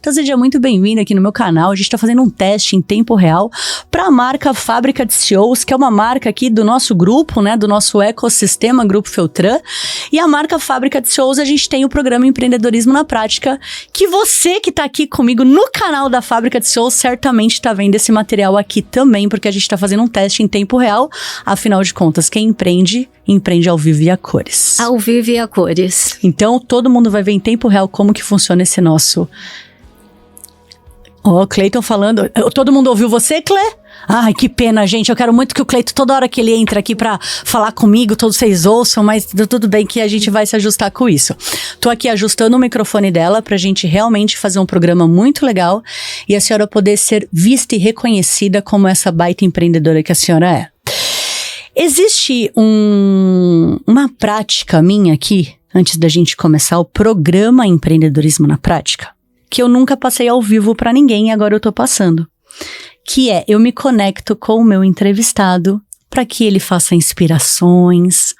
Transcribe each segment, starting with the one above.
Então seja muito bem-vindo aqui no meu canal. A gente está fazendo um teste em tempo real para a marca Fábrica de CEOs, que é uma marca aqui do nosso grupo, né, do nosso ecossistema Grupo Feltran. E a marca Fábrica de CEOs, a gente tem o programa Empreendedorismo na Prática, que você que está aqui comigo no canal da Fábrica de CEOs certamente está vendo esse material aqui também, porque a gente está fazendo um teste em tempo real. Afinal de contas, quem empreende ao vivo e a cores. Ao vivo e a cores. Então, todo mundo vai ver em tempo real como que funciona esse nosso... Ó, o Cleiton falando... Todo mundo ouviu você, Clê? Ai, que pena, gente. Eu quero muito que o Cleiton, toda hora que ele entra aqui pra falar comigo, todos vocês ouçam, mas tudo bem que a gente vai se ajustar com isso. Tô aqui ajustando o microfone dela pra gente realmente fazer um programa muito legal e a senhora poder ser vista e reconhecida como essa baita empreendedora que a senhora é. Existe uma prática minha aqui, antes da gente começar o programa Empreendedorismo na Prática, que eu nunca passei ao vivo pra ninguém e agora eu tô passando. Que é, eu me conecto com o meu entrevistado para que ele faça inspirações,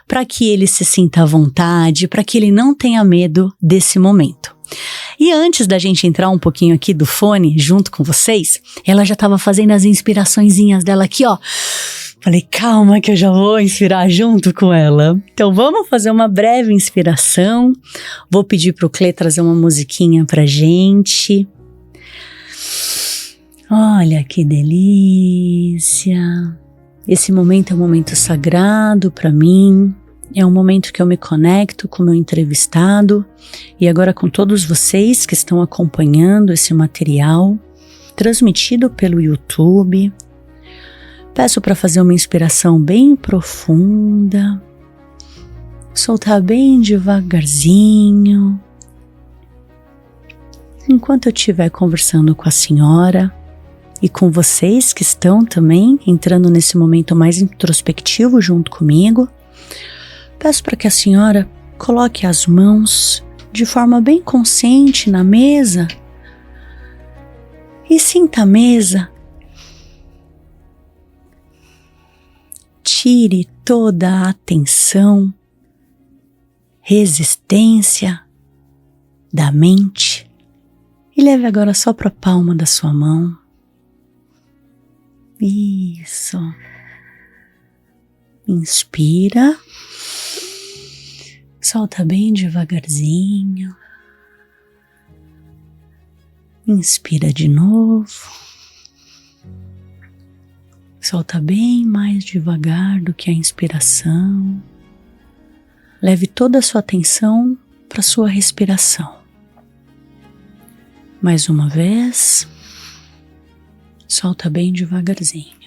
para que ele se sinta à vontade, para que ele não tenha medo desse momento. E antes da gente entrar um pouquinho aqui do fone, junto com vocês, ela já estava fazendo as inspiraçõezinhas dela aqui, ó. Falei, calma que eu já vou inspirar junto com ela. Então vamos fazer uma breve inspiração. Vou pedir pro Clê trazer uma musiquinha pra gente. Olha que delícia. Esse momento é um momento sagrado para mim. É um momento que eu me conecto com o meu entrevistado. E agora com todos vocês que estão acompanhando esse material, transmitido pelo YouTube. Peço para fazer uma inspiração bem profunda, soltar bem devagarzinho. Enquanto eu estiver conversando com a senhora e com vocês que estão também entrando nesse momento mais introspectivo junto comigo, peço para que a senhora coloque as mãos de forma bem consciente na mesa e sinta a mesa. Tire toda a atenção, resistência da mente e leve agora só para a palma da sua mão. Isso. Inspira. Solta bem devagarzinho. Inspira de novo. Solta bem mais devagar do que a inspiração. Leve toda a sua atenção para a sua respiração. Mais uma vez. Solta bem devagarzinho.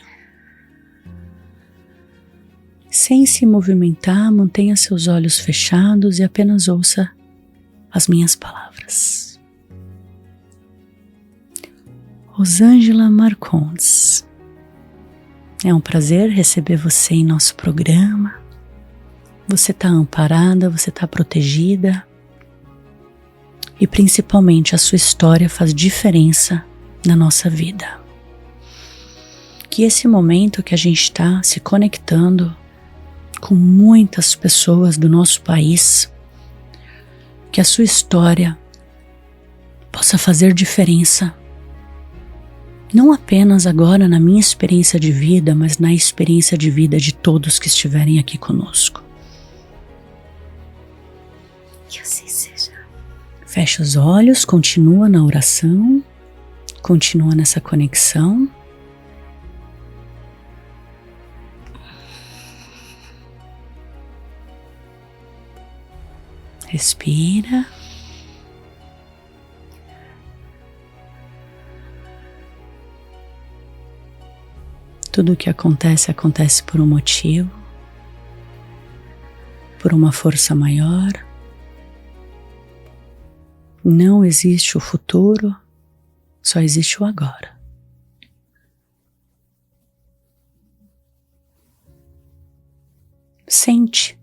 Sem se movimentar, mantenha seus olhos fechados e apenas ouça as minhas palavras. Rosângela Marcondes. É um prazer receber você em nosso programa. Você está amparada, você está protegida. E principalmente a sua história faz diferença na nossa vida. Que esse momento que a gente está se conectando com muitas pessoas do nosso país, que a sua história possa fazer diferença. Não apenas agora na minha experiência de vida, mas na experiência de vida de todos que estiverem aqui conosco. Que assim seja. Fecha os olhos, continua na oração, continua nessa conexão. Respira. Tudo o que acontece, acontece por um motivo, por uma força maior. Não existe o futuro, só existe o agora. Sente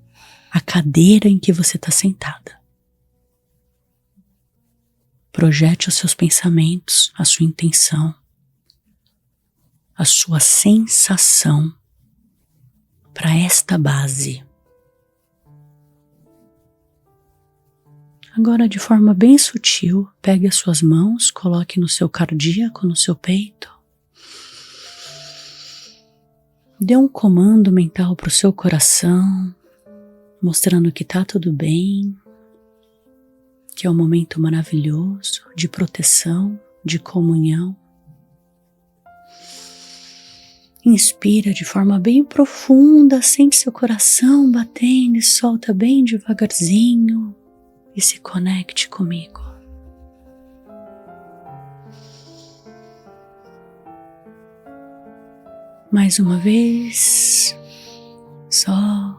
a cadeira em que você está sentada. Projete os seus pensamentos, a sua intenção, a sua sensação para esta base. Agora, de forma bem sutil, pegue as suas mãos, coloque no seu cardíaco, no seu peito. Dê um comando mental para o seu coração, mostrando que tá tudo bem, que é um momento maravilhoso de proteção, de comunhão. Inspira de forma bem profunda, sente seu coração batendo e solta bem devagarzinho e se conecte comigo. Mais uma vez, solta.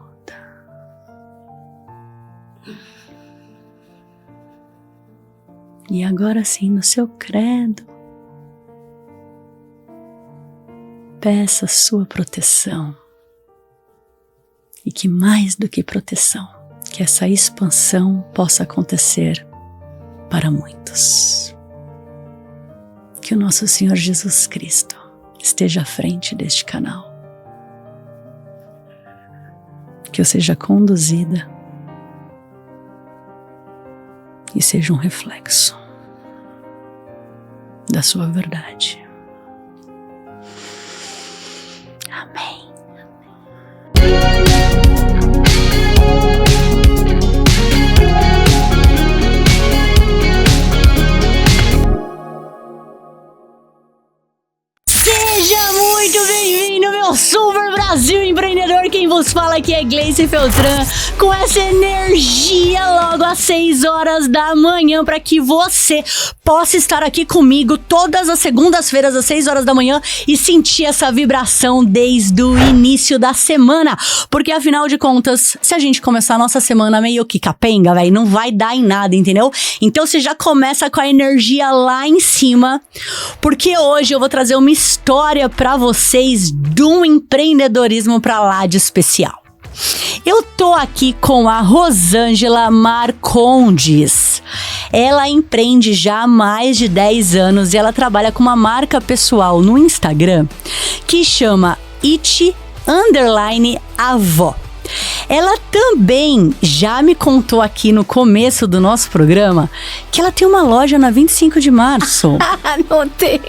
E agora sim, no seu credo, peça sua proteção. E que mais do que proteção, que essa expansão possa acontecer para muitos. Que o nosso Senhor Jesus Cristo esteja à frente deste canal. Que eu seja conduzida e seja um reflexo da sua verdade. Amém. Seja muito bem-vindo, meu super Brasil empreendedor. Quem vos fala aqui é Gleice Feltran, com essa energia logo às 6 horas da manhã, para que você possa estar aqui comigo todas as segundas-feiras às 6 horas da manhã e sentir essa vibração desde o início da semana. Porque afinal de contas, se a gente começar a nossa semana meio que capenga, velho, não vai dar em nada, entendeu? Então você já começa com a energia lá em cima, porque hoje eu vou trazer uma história pra vocês de um empreendedorismo pra lá de especial. Eu tô aqui com a Rosângela Marcondes. Ela empreende já há mais de 10 anos e ela trabalha com uma marca pessoal no Instagram que chama It_Avó. Ela também já me contou aqui no começo do nosso programa que ela tem uma loja na 25 de março. Não tenho.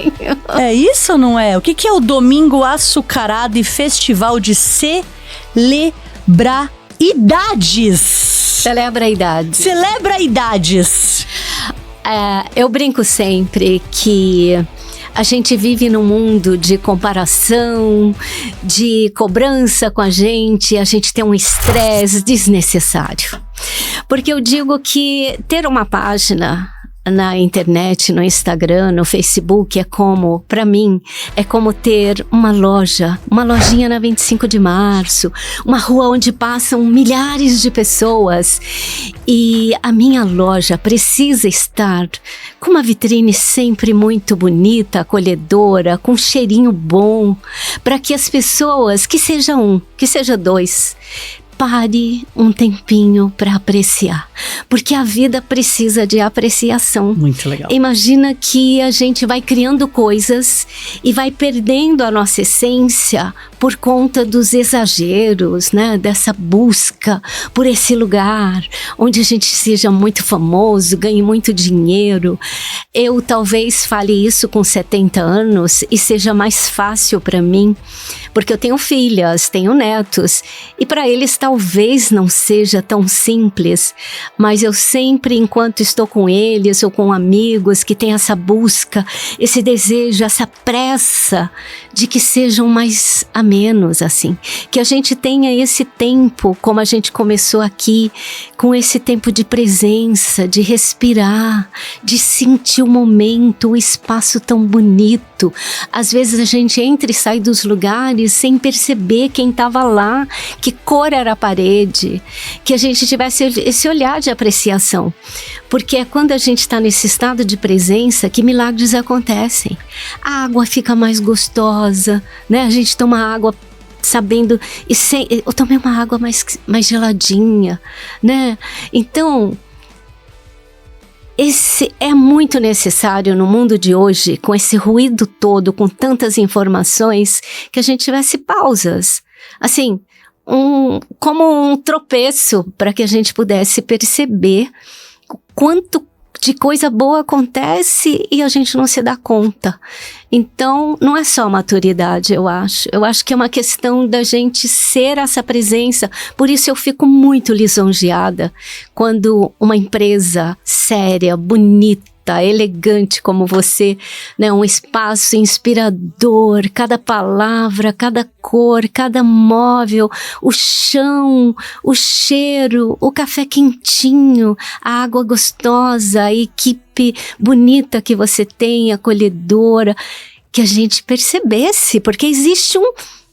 É isso ou não é? O que é o Domingo Açucarado e Festival de Celebridades? Celebra a idade. Celebra idades. Eu brinco sempre que a gente vive num mundo de comparação, de cobrança com a gente tem um estresse desnecessário. Porque eu digo que ter uma página na internet, no Instagram, no Facebook, pra mim, é como ter uma lojinha na 25 de março, uma rua onde passam milhares de pessoas. E a minha loja precisa estar com uma vitrine sempre muito bonita, acolhedora, com um cheirinho bom, para que as pessoas, que seja um, que seja dois, pare um tempinho para apreciar, porque a vida precisa de apreciação. Muito legal. Imagina que a gente vai criando coisas e vai perdendo a nossa essência por conta dos exageros, né? Dessa busca por esse lugar onde a gente seja muito famoso, ganhe muito dinheiro. Eu talvez fale isso com 70 anos e seja mais fácil para mim, porque eu tenho filhas, tenho netos, e para eles talvez não seja tão simples, mas eu sempre, enquanto estou com eles ou com amigos que têm essa busca, esse desejo, essa pressa de que sejam mais amenos, assim, que a gente tenha esse tempo, como a gente começou aqui, com esse tempo de presença, de respirar, de sentir o momento, o espaço tão bonito. Às vezes a gente entra e sai dos lugares sem perceber quem estava lá, que cor era a parede, que a gente tivesse esse olhar de apreciação, porque é quando a gente está nesse estado de presença que milagres acontecem. A água fica mais gostosa, né? A gente toma água sabendo, eu tomei uma água mais geladinha, né? Então, esse é muito necessário no mundo de hoje, com esse ruído todo, com tantas informações, que a gente tivesse pausas, assim, como um tropeço, para que a gente pudesse perceber quanto de coisa boa acontece e a gente não se dá conta. Então, não é só maturidade, eu acho. Eu acho que é uma questão da gente ser essa presença. Por isso eu fico muito lisonjeada quando uma empresa séria, bonita, elegante como você, né, um espaço inspirador, cada palavra, cada cor, cada móvel, o chão, o cheiro, o café quentinho, a água gostosa, a equipe bonita que você tem, acolhedora, que a gente percebesse, porque existe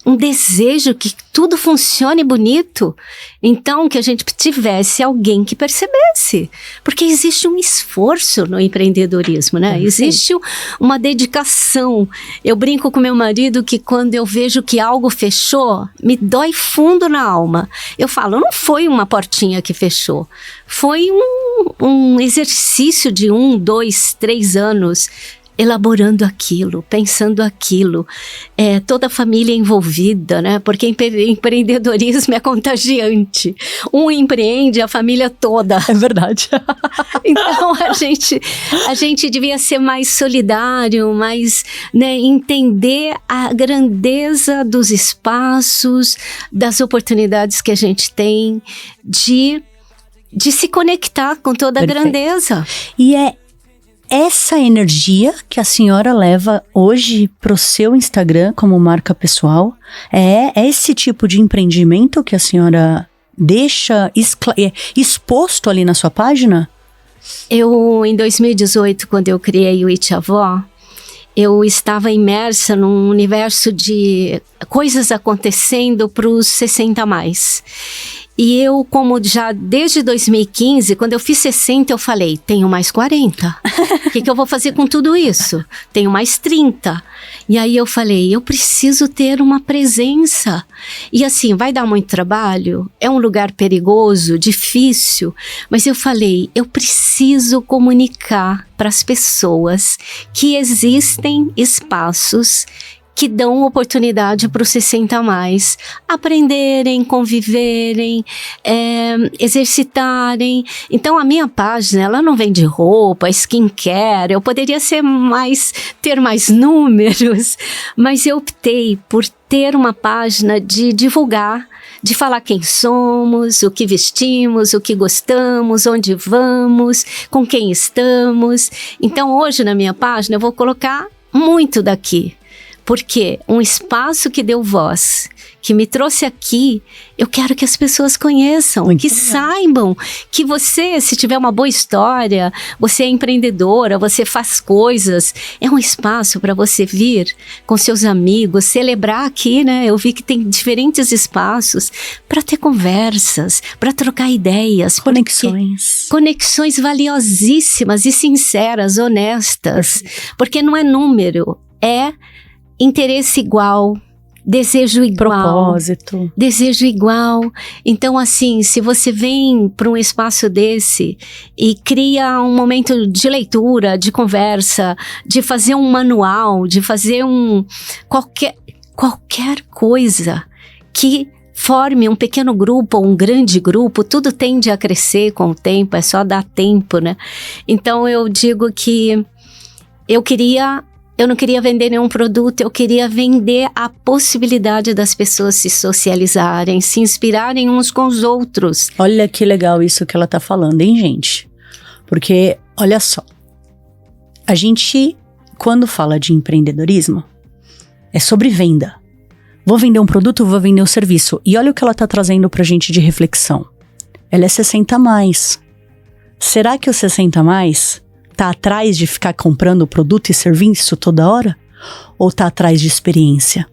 um desejo que tudo funcione bonito, então que a gente tivesse alguém que percebesse, porque existe um esforço no empreendedorismo, né? Existe uma dedicação. Eu brinco com meu marido que quando eu vejo que algo fechou, me dói fundo na alma. Eu falo, não foi uma portinha que fechou, foi um exercício de 1, 2, 3 anos, elaborando aquilo, pensando aquilo, toda a família envolvida, né? Porque empreendedorismo é contagiante. Um empreende, a família toda. É verdade. Então a gente devia ser mais solidário, mais, né, entender a grandeza dos espaços, das oportunidades que a gente tem de se conectar com toda a grandeza. E é essa energia que a senhora leva hoje pro seu Instagram como marca pessoal, é esse tipo de empreendimento que a senhora deixa exposto ali na sua página? Eu, em 2018, quando eu criei o It Avó, eu estava imersa num universo de coisas acontecendo para os 60 a mais. E eu, como já desde 2015, quando eu fiz 60, eu falei, tenho mais 40. O que eu vou fazer com tudo isso? Tenho mais 30. E aí eu falei, eu preciso ter uma presença. E assim, vai dar muito trabalho, é um lugar perigoso, difícil, mas eu falei, eu preciso comunicar para as pessoas que existem espaços que dão oportunidade para os 60 a mais aprenderem, conviverem, exercitarem. Então a minha página, ela não vende roupa, skincare, eu poderia ter mais números, mas eu optei por ter uma página de divulgar, de falar quem somos, o que vestimos, o que gostamos, onde vamos, com quem estamos. Então hoje na minha página eu vou colocar muito daqui. Porque um espaço que deu voz, que me trouxe aqui, eu quero que as pessoas conheçam, muito que legal. Saibam que você, se tiver uma boa história, você é empreendedora, você faz coisas, é um espaço para você vir com seus amigos, celebrar aqui, né? Eu vi que tem diferentes espaços para ter conversas, para trocar ideias. Conexões valiosíssimas e sinceras, honestas. Porque não é número, é interesse igual, desejo igual. Propósito. Desejo igual. Então, assim, se você vem para um espaço desse e cria um momento de leitura, de conversa, de fazer um manual, de fazer qualquer coisa que forme um pequeno grupo ou um grande grupo, tudo tende a crescer com o tempo, é só dar tempo, né? Então, eu digo que eu não queria vender nenhum produto, eu queria vender a possibilidade das pessoas se socializarem, se inspirarem uns com os outros. Olha que legal isso que ela tá falando, hein, gente? Porque, olha só, a gente, quando fala de empreendedorismo, é sobre venda. Vou vender um produto, vou vender um serviço. E olha o que ela tá trazendo pra gente de reflexão. Ela é 60 a mais. Será que o 60 a mais tá atrás de ficar comprando produto e serviço toda hora? Ou tá atrás de experiência,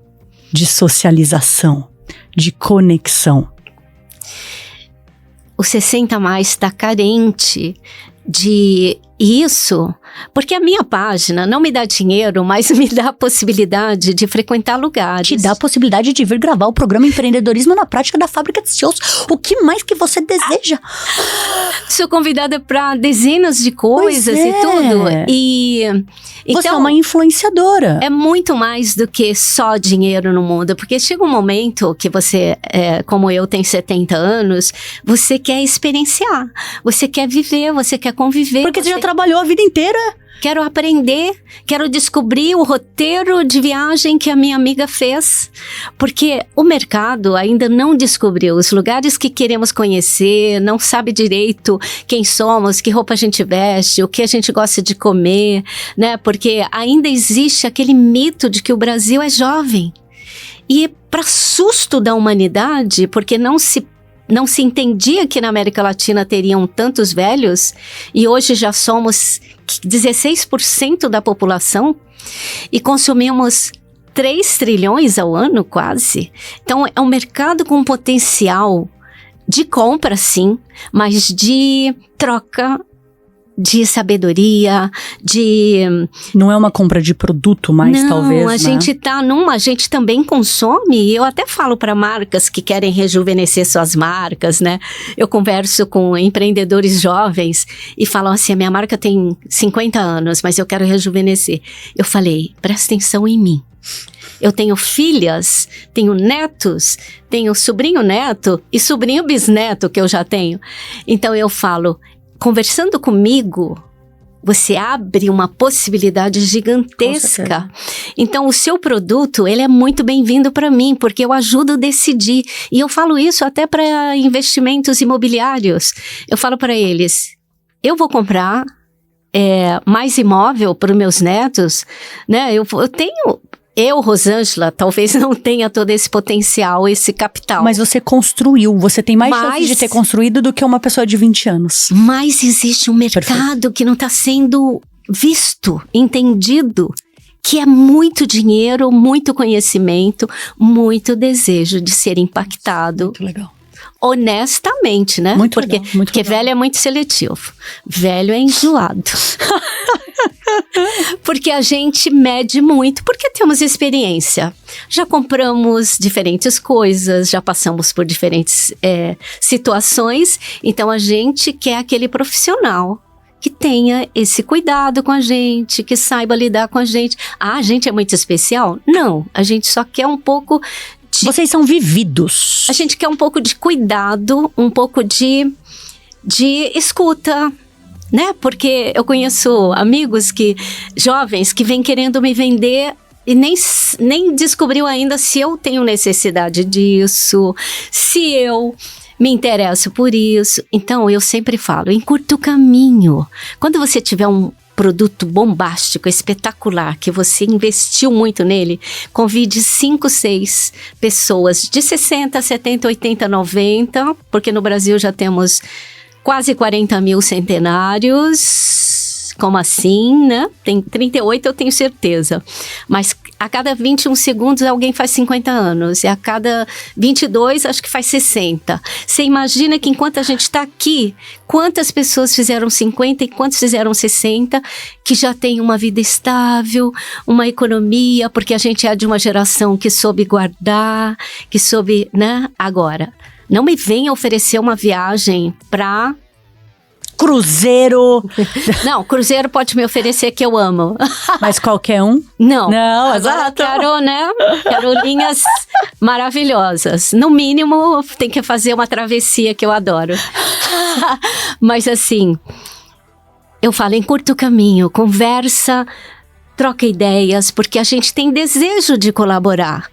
de socialização, de conexão? O 60 a mais está carente de Isso, porque a minha página não me dá dinheiro, mas me dá a possibilidade de frequentar lugares. Te dá a possibilidade de vir gravar o programa Empreendedorismo na Prática da Fábrica de Seus. O que mais que você deseja? Sou convidada para dezenas de coisas e tudo. E você é uma influenciadora. É muito mais do que só dinheiro no mundo, porque chega um momento que você, como eu, tem 70 anos, você quer experienciar, você quer viver, você quer conviver. Porque você já trabalhou a vida inteira. Quero aprender, quero descobrir o roteiro de viagem que a minha amiga fez, porque o mercado ainda não descobriu os lugares que queremos conhecer, não sabe direito quem somos, que roupa a gente veste, o que a gente gosta de comer, né? Porque ainda existe aquele mito de que o Brasil é jovem. E para susto da humanidade, porque não se entendia que na América Latina teriam tantos velhos, e hoje já somos 16% da população e consumimos 3 trilhões ao ano quase. Então é um mercado com potencial de compra, sim, mas de troca, de sabedoria, Não é uma compra de produto mais, talvez, Não, a gente também consome, e eu até falo para marcas que querem rejuvenescer suas marcas, né? Eu converso com empreendedores jovens e falam assim, a minha marca tem 50 anos, mas eu quero rejuvenescer. Eu falei, presta atenção em mim. Eu tenho filhas, tenho netos, tenho sobrinho neto e sobrinho bisneto que eu já tenho. Então eu falo, conversando comigo, você abre uma possibilidade gigantesca. Então, o seu produto, ele é muito bem-vindo para mim, porque eu ajudo a decidir. E eu falo isso até para investimentos imobiliários. Eu falo para eles, eu vou comprar mais imóvel para os meus netos, né? Eu, Rosângela, talvez não tenha todo esse potencial, esse capital. Mas você construiu, você tem mais chance de ter construído do que uma pessoa de 20 anos. Mas existe um mercado que não está sendo visto, entendido, que é muito dinheiro, muito conhecimento, muito desejo de ser impactado. Muito legal. Honestamente, né? Muito legal. Porque velho é muito seletivo. Velho é enjoado. Porque a gente mede muito, porque temos experiência. Já compramos diferentes coisas, já passamos por diferentes situações. Então, a gente quer aquele profissional que tenha esse cuidado com a gente, que saiba lidar com a gente. Ah, a gente é muito especial? Não, a gente só quer um pouco... Vocês são vividos. A gente quer um pouco de cuidado, um pouco de escuta, né? Porque eu conheço amigos jovens que vêm querendo me vender e nem descobriu ainda se eu tenho necessidade disso, se eu me interesso por isso. Então, eu sempre falo, encurta o caminho. Quando você tiver um produto bombástico, espetacular, que você investiu muito nele, convide 5, 6 pessoas de 60, 70, 80, 90, porque no Brasil já temos quase 40 mil centenários. Como assim, né? Tem 38, eu tenho certeza. Mas a cada 21 segundos alguém faz 50 anos. E a cada 22, acho que faz 60. Você imagina que enquanto a gente está aqui, quantas pessoas fizeram 50 e quantas fizeram 60, que já tem uma vida estável, uma economia, porque a gente é de uma geração que soube guardar, que soube, né? Agora, não me venha oferecer uma viagem para... Cruzeiro. Não, cruzeiro pode me oferecer, que eu amo. Mas qualquer um? Não. Não, agora quero, né? Quero linhas maravilhosas. No mínimo, tem que fazer uma travessia, que eu adoro. Mas assim, eu falo, encurta o caminho, conversa, troca ideias, porque a gente tem desejo de colaborar.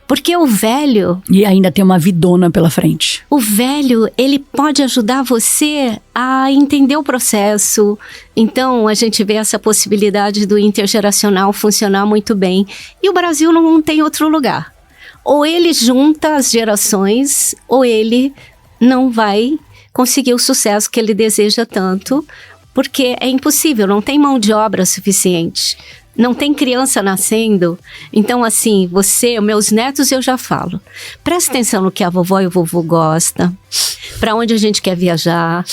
Porque o velho... E ainda tem uma vidona pela frente. O velho, ele pode ajudar você a entender o processo. Então, a gente vê essa possibilidade do intergeracional funcionar muito bem. E o Brasil não tem outro lugar. Ou ele junta as gerações, ou ele não vai conseguir o sucesso que ele deseja tanto, porque é impossível, não tem mão de obra suficiente. Não tem criança nascendo. Então, assim, meus netos eu já falo. Presta atenção no que a vovó e o vovô gostam. Para onde a gente quer viajar.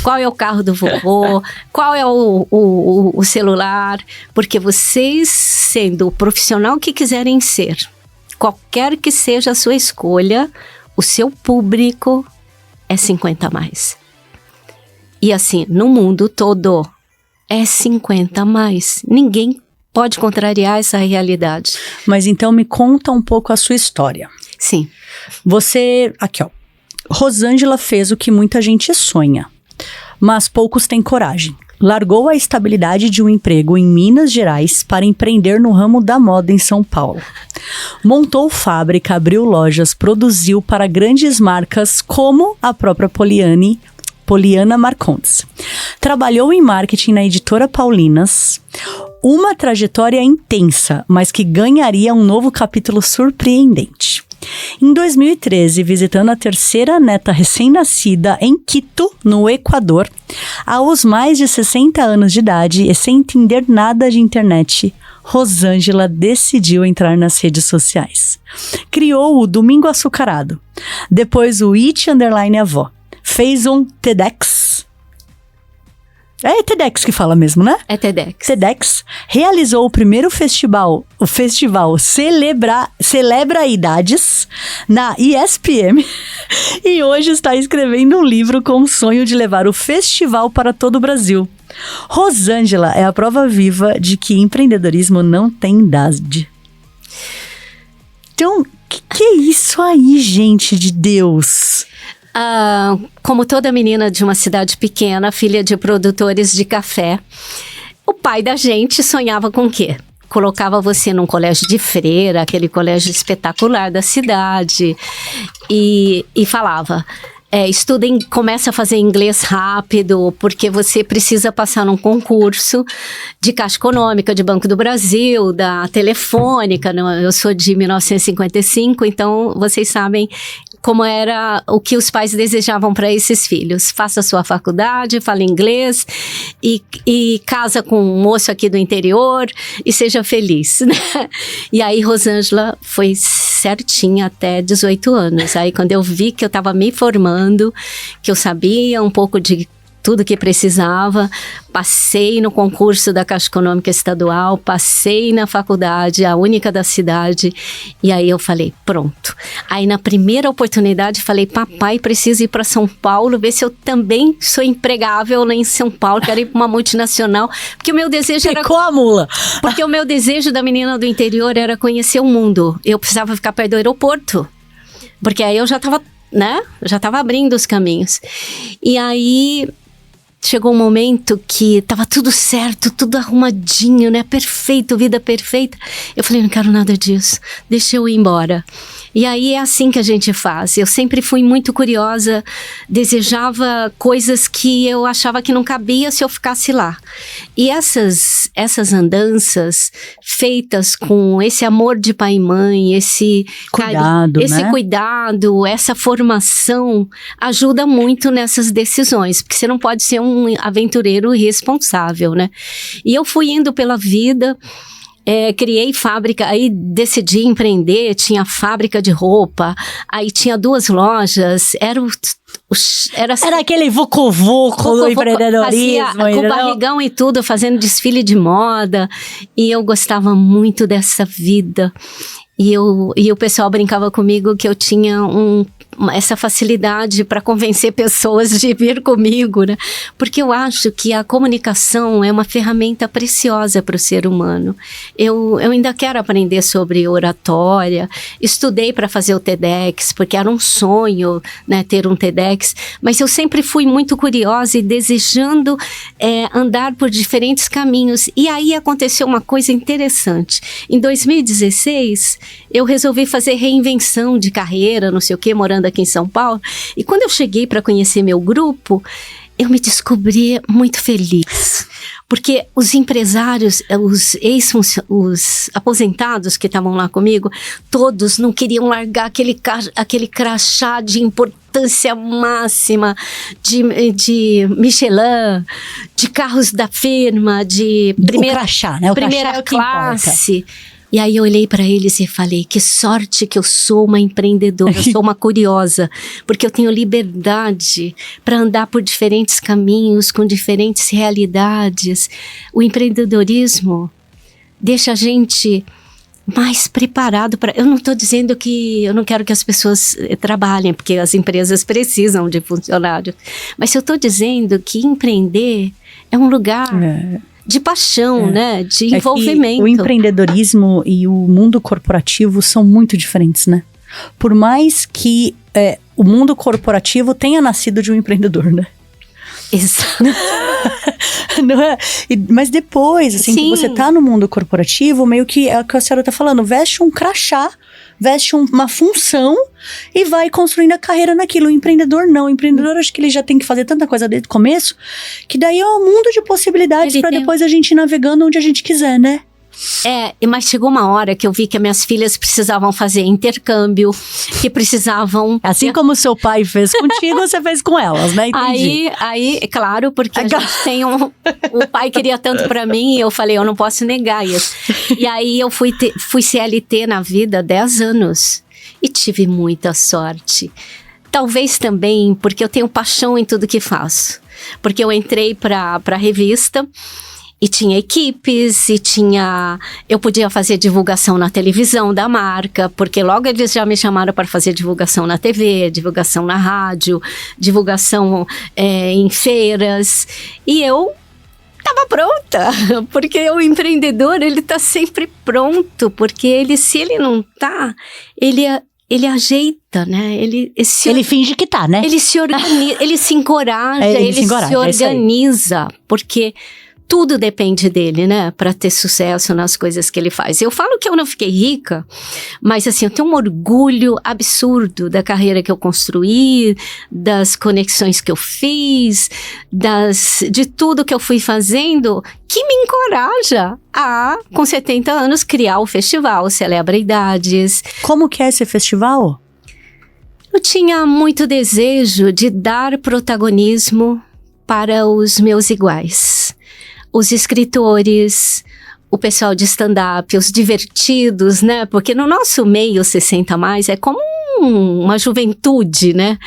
Qual é o carro do vovô. Qual é o celular. Porque vocês, sendo o profissional que quiserem ser, qualquer que seja a sua escolha, o seu público é 50+. E assim, no mundo todo, é 50+. Ninguém pode contrariar essa realidade. Mas então me conta um pouco a sua história. Sim. Você, aqui ó, Rosângela fez o que muita gente sonha, mas poucos têm coragem. Largou a estabilidade de um emprego em Minas Gerais para empreender no ramo da moda em São Paulo. Montou fábrica, abriu lojas, produziu para grandes marcas como a própria Poliana Marcondes. Trabalhou em marketing na editora Paulinas. Uma trajetória intensa, mas que ganharia um novo capítulo surpreendente. Em 2013, visitando a terceira neta recém-nascida em Quito, no Equador, aos mais de 60 anos de idade e sem entender nada de internet, Rosângela decidiu entrar nas redes sociais. Criou o Domingo Açucarado, depois o It_Avó. Fez um TEDx. É TEDx que fala mesmo, né? É TEDx. TEDx. Realizou o primeiro festival, o festival Celebra Idades, na ESPM. E hoje está escrevendo um livro com o sonho de levar o festival para todo o Brasil. Rosângela é a prova viva de que empreendedorismo não tem idade. Então, que é isso aí, gente de Deus? Como toda menina de uma cidade pequena, filha de produtores de café, o pai da gente sonhava com o quê? Colocava você num colégio de freira, aquele colégio espetacular da cidade, e falava... começa a fazer inglês rápido, porque você precisa passar num concurso de Caixa Econômica, de Banco do Brasil, da Telefônica. Eu sou de 1955, então vocês sabem como era o que os pais desejavam para esses filhos. Faça sua faculdade, fale inglês e casa com um moço aqui do interior e seja feliz, né? E aí Rosângela foi certinha até 18 anos. Aí quando eu vi que eu estava me formando, que eu sabia um pouco de tudo que precisava, passei no concurso da Caixa Econômica Estadual, passei na faculdade, a única da cidade, e aí eu falei, pronto. Aí na primeira oportunidade falei, papai, preciso ir para São Paulo, ver se eu também sou empregável lá em São Paulo, quero ir para uma multinacional, porque o meu desejo era... Picou a mula! Porque o meu desejo da menina do interior era conhecer o mundo, eu precisava ficar perto do aeroporto, porque aí eu já estava, né, já estava abrindo os caminhos. E aí... chegou um momento que estava tudo certo, tudo arrumadinho, né? Perfeito, vida perfeita. Eu falei, não quero nada disso, deixa eu ir embora. E aí é assim que a gente faz. Eu sempre fui muito curiosa, desejava coisas que eu achava que não cabia se eu ficasse lá. E essas andanças feitas com esse amor de pai e mãe, esse cuidado, esse né? cuidado, essa formação, ajuda muito nessas decisões, porque você não pode ser um aventureiro irresponsável, né? E eu fui indo pela vida... criei fábrica, aí decidi empreender, tinha fábrica de roupa, aí tinha 2 lojas, era aquele vucu-vucu do empreendedorismo. Com barrigão e tudo, fazendo desfile de moda, e eu gostava muito dessa vida. E o pessoal brincava comigo que eu tinha essa facilidade para convencer pessoas de vir comigo, né? Porque eu acho que a comunicação é uma ferramenta preciosa para o ser humano. Eu ainda quero aprender sobre oratória, estudei para fazer o TEDx, porque era um sonho, né, ter um TEDx, mas eu sempre fui muito curiosa e desejando andar por diferentes caminhos. E aí aconteceu uma coisa interessante. Em 2016, eu resolvi fazer reinvenção de carreira, não sei o quê, morando aqui em São Paulo. E quando eu cheguei para conhecer meu grupo, eu me descobri muito feliz. Porque os empresários, os aposentados que estavam lá comigo, todos não queriam largar aquele crachá de importância máxima de Michelin, de carros da firma, de primeira, crachá, né? O primeira crachá é o que classe. importa. E aí eu olhei para eles e falei, que sorte que eu sou uma empreendedora, eu sou uma curiosa, porque eu tenho liberdade para andar por diferentes caminhos, com diferentes realidades. O empreendedorismo deixa a gente mais preparado para... Eu não estou dizendo que eu não quero que as pessoas trabalhem, porque as empresas precisam de funcionários, mas eu estou dizendo que empreender é um lugar... de paixão, né? De envolvimento. O empreendedorismo e o mundo corporativo são muito diferentes, né? Por mais que o mundo corporativo tenha nascido de um empreendedor, né? Exato. Não é? Mas depois, assim, que você tá no mundo corporativo, meio que é o que a senhora tá falando, veste um crachá, veste uma função e vai construindo a carreira naquilo. O empreendedor não. O empreendedor, acho que ele já tem que fazer tanta coisa desde o começo, que daí é um mundo de possibilidades para depois a gente ir navegando onde a gente quiser, né? Mas chegou uma hora que eu vi que as minhas filhas precisavam fazer intercâmbio, que precisavam... Assim como o seu pai fez contigo, você fez com elas, né? Entendi. Aí, claro, porque a gente tem o pai queria tanto pra mim, e eu falei, eu não posso negar isso. E aí eu fui CLT na vida 10 anos e tive muita sorte. Talvez também porque eu tenho paixão em tudo que faço. Porque eu entrei pra revista... E tinha equipes, eu podia fazer divulgação na televisão da marca, porque logo eles já me chamaram para fazer divulgação na TV, divulgação na rádio, divulgação em feiras. E eu estava pronta, porque o empreendedor, ele está sempre pronto, porque se ele não tá, ele ajeita, né? Ele finge que tá, né? Ele se organiza, ele se encoraja, ele se organiza, porque... Tudo depende dele, né? Para ter sucesso nas coisas que ele faz. Eu falo que eu não fiquei rica, mas assim, eu tenho um orgulho absurdo da carreira que eu construí, das conexões que eu fiz, de tudo que eu fui fazendo, que me encoraja a, com 70 anos, criar o festival Celebridades. Como que é esse festival? Eu tinha muito desejo de dar protagonismo para os meus iguais. Os escritores, o pessoal de stand-up, os divertidos, né? Porque no nosso meio 60+, é como uma juventude, né?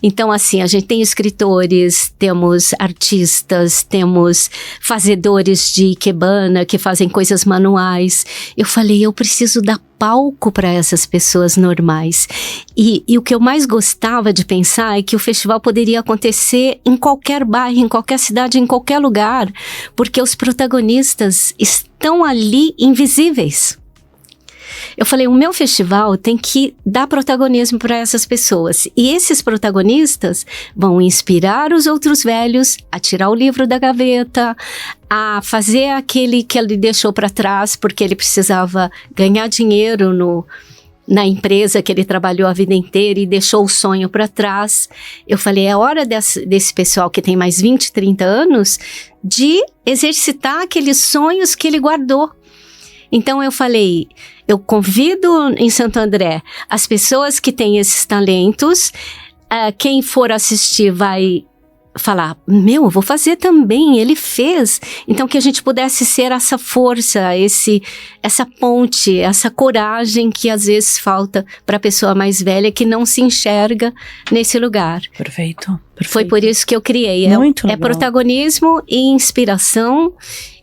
Então, assim, a gente tem escritores, temos artistas, temos fazedores de ikebana que fazem coisas manuais. Eu falei, eu preciso dar palco para essas pessoas normais. E o que eu mais gostava de pensar é que o festival poderia acontecer em qualquer bairro, em qualquer cidade, em qualquer lugar, porque os protagonistas estão ali invisíveis. Eu falei, o meu festival tem que dar protagonismo para essas pessoas. E esses protagonistas vão inspirar os outros velhos a tirar o livro da gaveta, a fazer aquele que ele deixou para trás, porque ele precisava ganhar dinheiro na empresa que ele trabalhou a vida inteira e deixou o sonho para trás. Eu falei, é hora desse pessoal que tem mais 20, 30 anos de exercitar aqueles sonhos que ele guardou. Então eu falei, eu convido em Santo André as pessoas que têm esses talentos, quem for assistir vai falar, eu vou fazer também, ele fez. Então que a gente pudesse ser essa força, essa ponte, essa coragem que às vezes falta para a pessoa mais velha que não se enxerga nesse lugar. Perfeito. Foi por isso que eu criei. Muito legal. É protagonismo e inspiração.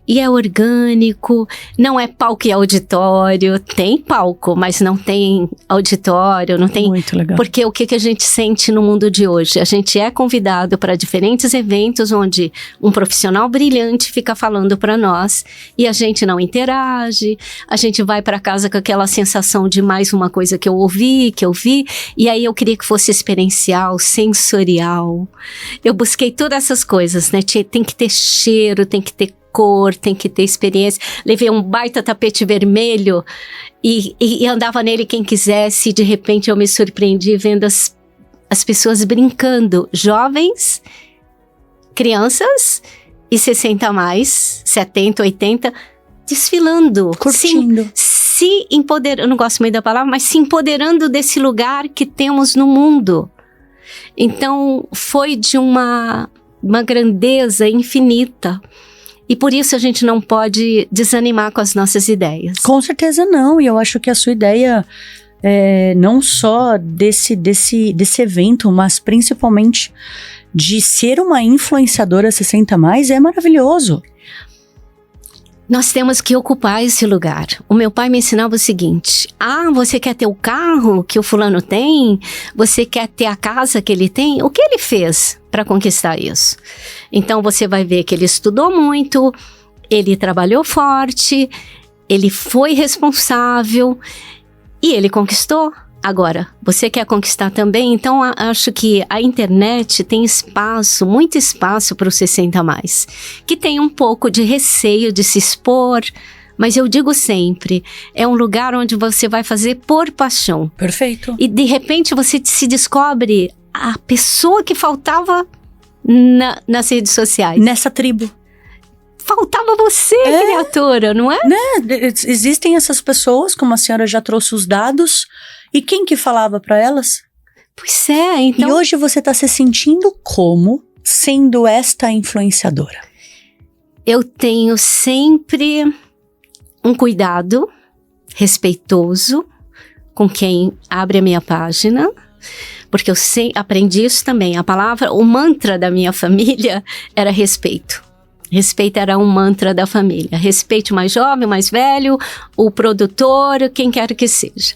E é orgânico, não é palco e auditório, tem palco, mas não tem auditório, não tem... Muito legal. Porque o que a gente sente no mundo de hoje? A gente é convidado para diferentes eventos onde um profissional brilhante fica falando para nós e a gente não interage, a gente vai para casa com aquela sensação de mais uma coisa que eu ouvi, e aí eu queria que fosse experiencial, sensorial. Eu busquei todas essas coisas, né? Tem que ter cheiro, tem que ter cor, tem que ter experiência. Levei um baita tapete vermelho e andava nele quem quisesse, e de repente eu me surpreendi vendo as pessoas brincando, jovens crianças e 60 a mais, 70, 80, desfilando. Curtindo. Se empoderando, eu não gosto muito da palavra, mas se empoderando desse lugar que temos no mundo. Então, foi de uma grandeza infinita. E por isso a gente não pode desanimar com as nossas ideias. Com certeza não, e eu acho que a sua ideia, não só desse evento, mas principalmente de ser uma influenciadora 60+, é maravilhoso. Nós temos que ocupar esse lugar. O meu pai me ensinava o seguinte: você quer ter o carro que o fulano tem? Você quer ter a casa que ele tem? O que ele fez para conquistar isso? Então você vai ver que ele estudou muito, ele trabalhou forte, ele foi responsável e ele conquistou. Agora, você quer conquistar também? Então, acho que a internet tem espaço, muito espaço para o 60+, que tem um pouco de receio de se expor, mas eu digo sempre, é um lugar onde você vai fazer por paixão. Perfeito. E, de repente, você se descobre a pessoa que faltava nas redes sociais. Nessa tribo. Faltava você, criatura, não é? Existem essas pessoas, como a senhora já trouxe os dados, e quem que falava para elas? Pois é, então... E hoje você tá se sentindo como sendo esta influenciadora? Eu tenho sempre um cuidado respeitoso com quem abre a minha página, porque eu aprendi isso também. O mantra da minha família era respeito. Respeito era um mantra da família. Respeite o mais jovem, o mais velho, o produtor, quem quer que seja.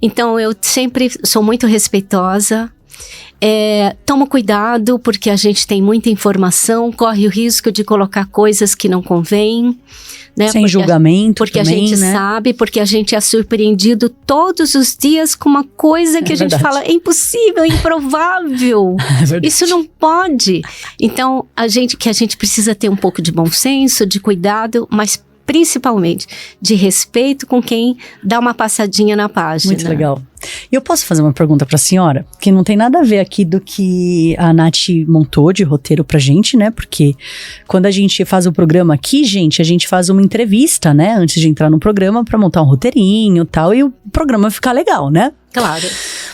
Então, eu sempre sou muito respeitosa. Tomo cuidado, porque a gente tem muita informação, corre o risco de colocar coisas que não convêm. Né? Sem julgamento porque também, a gente né? sabe, porque a gente é surpreendido todos os dias com uma coisa que a gente fala, é impossível, é improvável. Isso não pode. Então, a gente precisa ter um pouco de bom senso, de cuidado, mas principalmente de respeito com quem dá uma passadinha na página. Muito legal. E eu posso fazer uma pergunta para a senhora? Que não tem nada a ver aqui do que a Nath montou de roteiro pra gente, né? Porque quando a gente faz o programa aqui, gente, a gente faz uma entrevista, né? Antes de entrar no programa para montar um roteirinho e tal, e o programa ficar legal, né? Claro.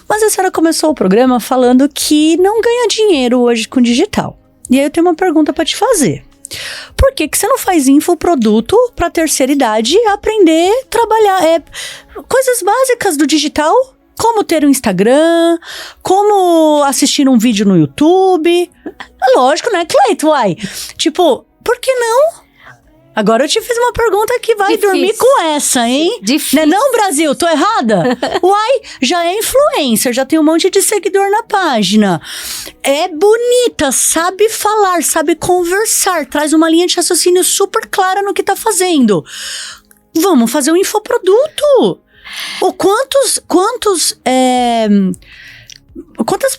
Mas a senhora começou o programa falando que não ganha dinheiro hoje com digital. E aí eu tenho uma pergunta para te fazer. Por que você não faz infoproduto para terceira idade aprender a trabalhar coisas básicas do digital? Como ter um Instagram, como assistir um vídeo no YouTube. Lógico, né, Cleito? Uai. Tipo, por que não? Agora eu te fiz uma pergunta que vai dormir com essa, hein? Difícil. Não, Brasil? Tô errada? Uai, já é influencer, já tem um monte de seguidor na página. É bonita, sabe falar, sabe conversar, traz uma linha de raciocínio super clara no que tá fazendo. Vamos fazer um infoproduto. Quantas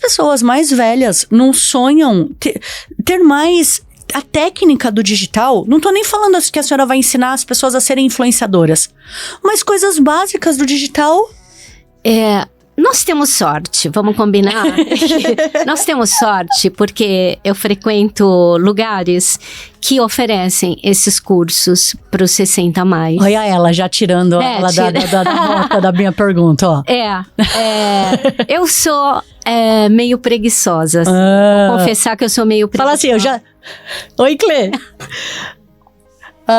pessoas mais velhas não sonham ter mais a técnica do digital? Não tô nem falando que a senhora vai ensinar as pessoas a serem influenciadoras, mas coisas básicas do digital. Nós temos sorte, vamos combinar? Nós temos sorte porque eu frequento lugares que oferecem esses cursos para os 60+. Olha ela já tirando ela da rota da minha pergunta, ó. Eu sou meio preguiçosa. Vou confessar que eu sou meio preguiçosa. Fala assim, Oi, Clê.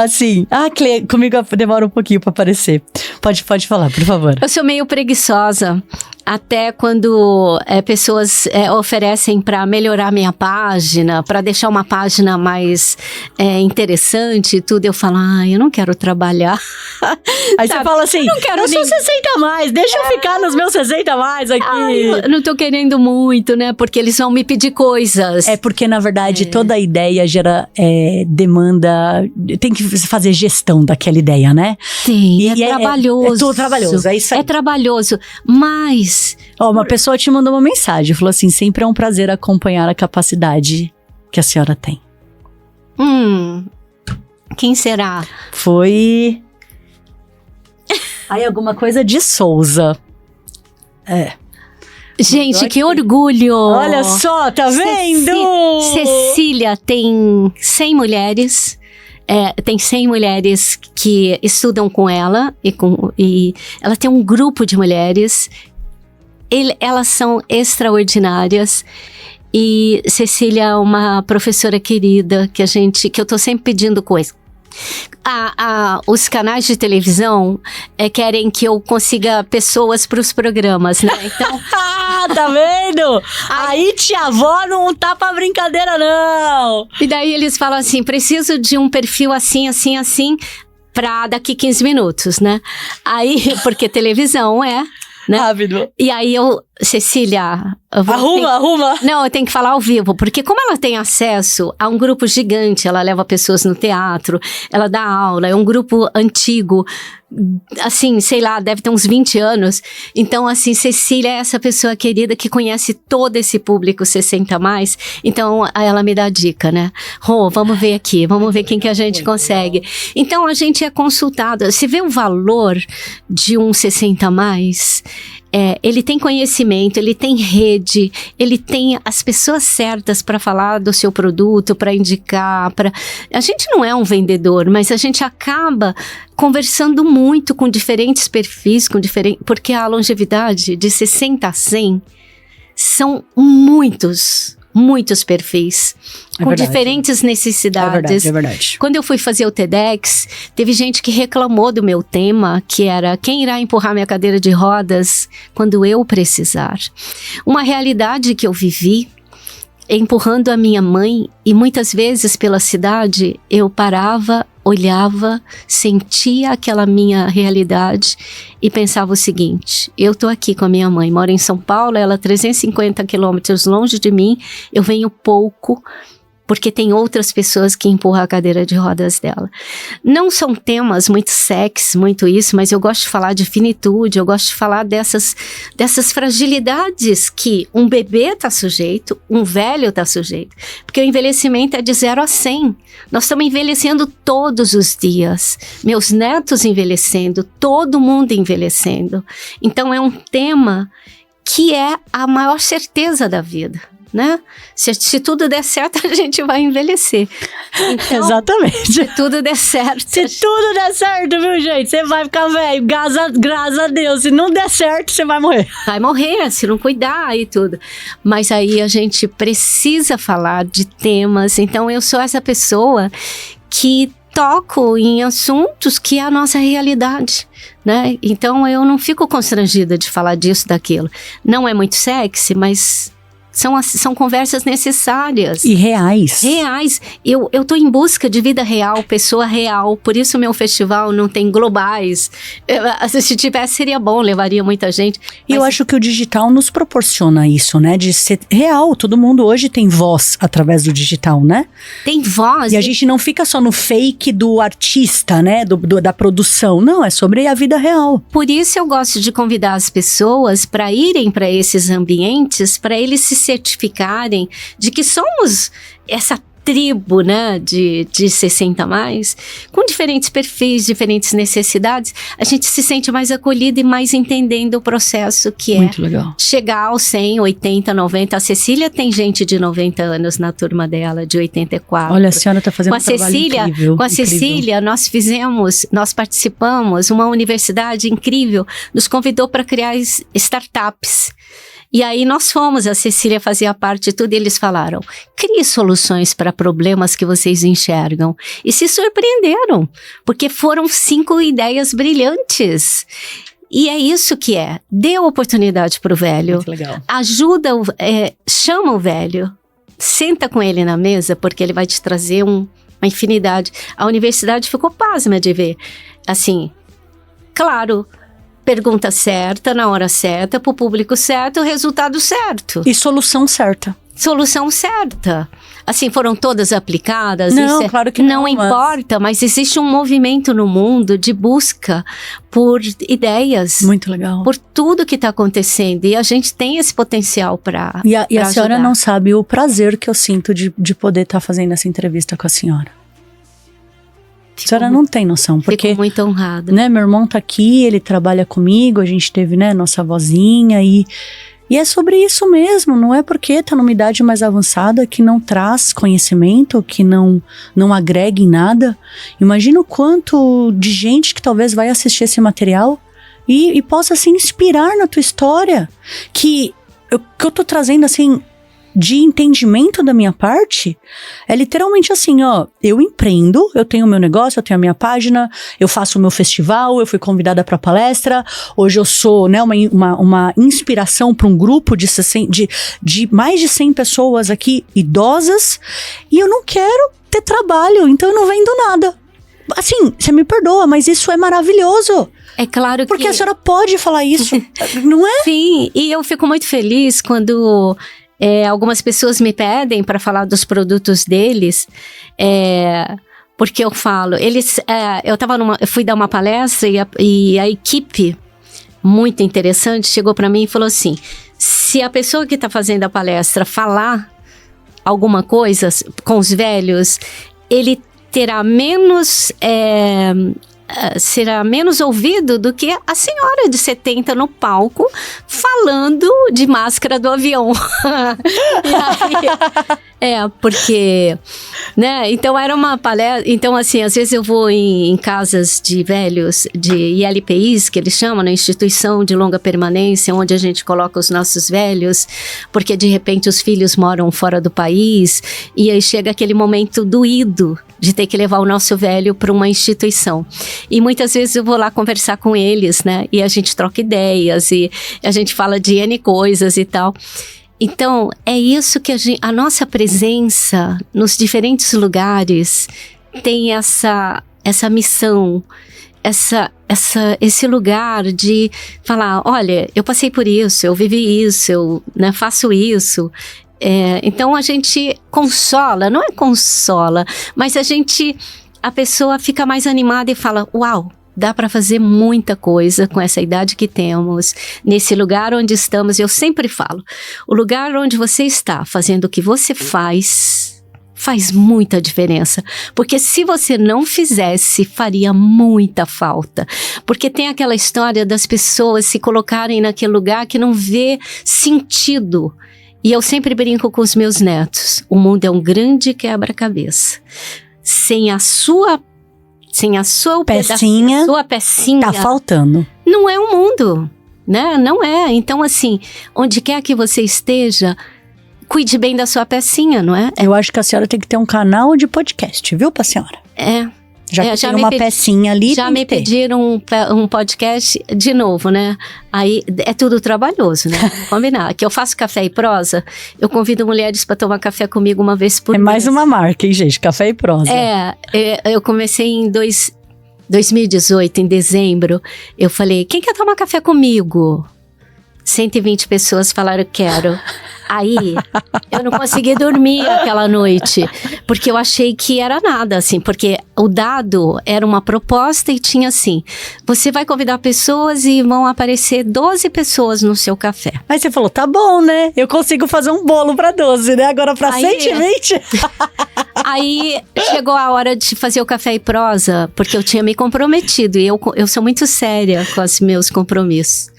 Sim. Clê, comigo demora um pouquinho pra aparecer. Pode falar, por favor. Eu sou meio preguiçosa. Até quando pessoas oferecem para melhorar minha página, para deixar uma página mais interessante e tudo, eu falo, eu não quero trabalhar. Aí você fala assim, eu sou 60+, deixa eu ficar nos meus 60+ aqui. Eu não tô querendo muito, né, porque eles vão me pedir coisas. É porque, na verdade, toda a ideia gera demanda, tem que fazer gestão daquela ideia, né? Sim, é trabalhoso. É tudo trabalhoso, é isso aí. É trabalhoso, mas... Uma pessoa te mandou uma mensagem, falou assim, sempre é um prazer acompanhar a capacidade que a senhora tem. Quem será? Foi... alguma coisa de Souza. Gente, que orgulho! Olha só, tá vendo? Cecília tem 100 mulheres. Tem 100 mulheres que estudam com ela e ela tem um grupo de mulheres. Elas são extraordinárias. E Cecília é uma professora querida que eu tô sempre pedindo coisa. Os canais de televisão querem que eu consiga pessoas para os programas, né? Então, tá vendo? Aí tia avó não tá pra brincadeira, não. E daí eles falam assim, preciso de um perfil assim, assim, assim, pra daqui 15 minutos, né? Aí, porque televisão né? Rápido. E aí Cecília... Arruma. Não, eu tenho que falar ao vivo, porque como ela tem acesso a um grupo gigante, ela leva pessoas no teatro, ela dá aula, é um grupo antigo, assim, sei lá, deve ter uns 20 anos. Então, assim, Cecília é essa pessoa querida que conhece todo esse público 60 mais. Então, ela me dá dica, né? Rô, vamos ver aqui, vamos ver quem que a gente consegue. Então, a gente é consultado. Se vê o valor de um 60 mais... ele tem conhecimento, ele tem rede, ele tem as pessoas certas para falar do seu produto, para indicar. A gente não é um vendedor, mas a gente acaba conversando muito com diferentes perfis, porque a longevidade de 60 a 100 são muitos perfis, com diferentes necessidades. É verdade. Quando eu fui fazer o TEDx, teve gente que reclamou do meu tema, que era quem irá empurrar minha cadeira de rodas quando eu precisar. Uma realidade que eu vivi, empurrando a minha mãe, e muitas vezes pela cidade, eu parava, olhava, sentia aquela minha realidade e pensava o seguinte, eu tô aqui com a minha mãe, moro em São Paulo, ela 350 quilômetros longe de mim, eu venho pouco, porque tem outras pessoas que empurram a cadeira de rodas dela. Não são temas muito sexy, muito isso, mas eu gosto de falar de finitude, eu gosto de falar dessas fragilidades que um bebê está sujeito, um velho está sujeito. Porque o envelhecimento é de 0 a 100. Nós estamos envelhecendo todos os dias. Meus netos envelhecendo, todo mundo envelhecendo. Então é um tema que é a maior certeza da vida. Né? Se tudo der certo, a gente vai envelhecer. Então, exatamente. Se tudo der certo. Se tudo der certo, viu, gente? Você vai ficar velho. Graças a Deus. Se não der certo, você vai morrer. Vai morrer, se não cuidar e tudo. Mas aí a gente precisa falar de temas. Então, eu sou essa pessoa que toco em assuntos que é a nossa realidade, né? Então, eu não fico constrangida de falar disso, daquilo. Não é muito sexy, mas... São conversas necessárias. E reais. Reais. Eu tô em busca de vida real, pessoa real. Por isso o meu festival não tem globais. Se tivesse, seria bom, levaria muita gente. E eu acho que o digital nos proporciona isso, né? De ser real. Todo mundo hoje tem voz através do digital, né? Tem voz. E a gente não fica só no fake do artista, né? Da produção. Não, é sobre a vida real. Por isso eu gosto de convidar as pessoas para irem para esses ambientes, para eles se certificarem de que somos essa tribo, né, de 60 mais, com diferentes perfis, diferentes necessidades, a gente se sente mais acolhido e mais entendendo o processo que muito legal. Chegar aos 100, 80, 90. A Cecília tem gente de 90 anos na turma dela, de 84. Olha, a senhora está fazendo um trabalho incrível. Com a Cecília, nós participamos, uma universidade incrível, nos convidou para criar startups. E aí nós fomos, a Cecília fazia parte de tudo e eles falaram, crie soluções para problemas que vocês enxergam. E se surpreenderam, porque foram 5 ideias brilhantes. E é isso que dê oportunidade para o velho, muito legal. Ajuda, chama o velho, senta com ele na mesa, porque ele vai te trazer uma infinidade. A universidade ficou pasma de ver, assim, claro... Pergunta certa, na hora certa, para o público certo, o resultado certo. E solução certa. Solução certa. Assim, foram todas aplicadas? Não, claro que não. Não importa, mas existe um movimento no mundo de busca por ideias. Muito legal. Por tudo que está acontecendo. E a gente tem esse potencial para E a senhora não sabe o prazer que eu sinto de poder estar fazendo essa entrevista com a senhora. A senhora não tem noção, porque... Fico muito honrada. Né, meu irmão tá aqui, ele trabalha comigo, a gente teve, né, nossa vozinha e E é sobre isso mesmo, não é porque tá numa idade mais avançada que não traz conhecimento, que não agrega em nada. Imagina o quanto de gente que talvez vai assistir esse material e possa se inspirar na tua história. Que eu tô trazendo assim, de entendimento da minha parte, é literalmente assim, ó, eu empreendo, eu tenho o meu negócio, eu tenho a minha página, eu faço o meu festival, eu fui convidada para palestra, hoje eu sou, né, uma inspiração para um grupo de mais de 100 pessoas aqui, idosas, e eu não quero ter trabalho, então eu não vendo nada. Assim, você me perdoa, mas isso é maravilhoso. É claro que... Porque a senhora pode falar isso, não é? Sim, e eu fico muito feliz quando... algumas pessoas me pedem para falar dos produtos deles, porque eu falo, eu fui dar uma palestra e a equipe, muito interessante, chegou para mim e falou assim, se a pessoa que está fazendo a palestra falar alguma coisa com os velhos, ele terá será menos ouvido do que a senhora de 70 no palco falando de máscara do avião. E aí, porque, né, então era uma palestra, então assim, às vezes eu vou em casas de velhos, de ILPIs, que eles chamam, na instituição de longa permanência, onde a gente coloca os nossos velhos, porque de repente os filhos moram fora do país, e aí chega aquele momento doído de ter que levar o nosso velho para uma instituição. E muitas vezes eu vou lá conversar com eles, né? E a gente troca ideias, e a gente fala de N coisas e tal. Então, é isso que a nossa presença nos diferentes lugares tem essa missão, esse lugar de falar, olha, eu passei por isso, eu vivi isso, eu, né, faço isso. Então a gente consola, não é consola, mas a pessoa fica mais animada e fala, uau, dá para fazer muita coisa com essa idade que temos, nesse lugar onde estamos. Eu sempre falo, o lugar onde você está fazendo o que você faz muita diferença, porque se você não fizesse, faria muita falta, porque tem aquela história das pessoas se colocarem naquele lugar que não vê sentido. E eu sempre brinco com os meus netos, o mundo é um grande quebra-cabeça. Sem a sua pecinha, tá faltando. Não é um mundo, né? Não é. Então, assim, onde quer que você esteja, cuide bem da sua pecinha, não é? Eu acho que a senhora tem que ter um canal de podcast, viu, pra senhora? Já tem uma pecinha ali. Já me pediram um podcast de novo, né? Aí é tudo trabalhoso, né? Combinar. Que eu faço café e prosa, eu convido mulheres para tomar café comigo uma vez por mês. É mais uma marca, hein, gente? Café e prosa. Eu comecei em 2018, em dezembro. Eu falei, quem quer tomar café comigo? 120 pessoas falaram, quero. Aí, eu não consegui dormir aquela noite, porque eu achei que era nada, assim, porque o dado era uma proposta e tinha assim, você vai convidar pessoas e vão aparecer 12 pessoas no seu café. Aí você falou, tá bom, né? Eu consigo fazer um bolo pra 12, né? Agora pra 120? Aí, chegou a hora de fazer o café e prosa, porque eu tinha me comprometido, e eu sou muito séria com os meus compromissos.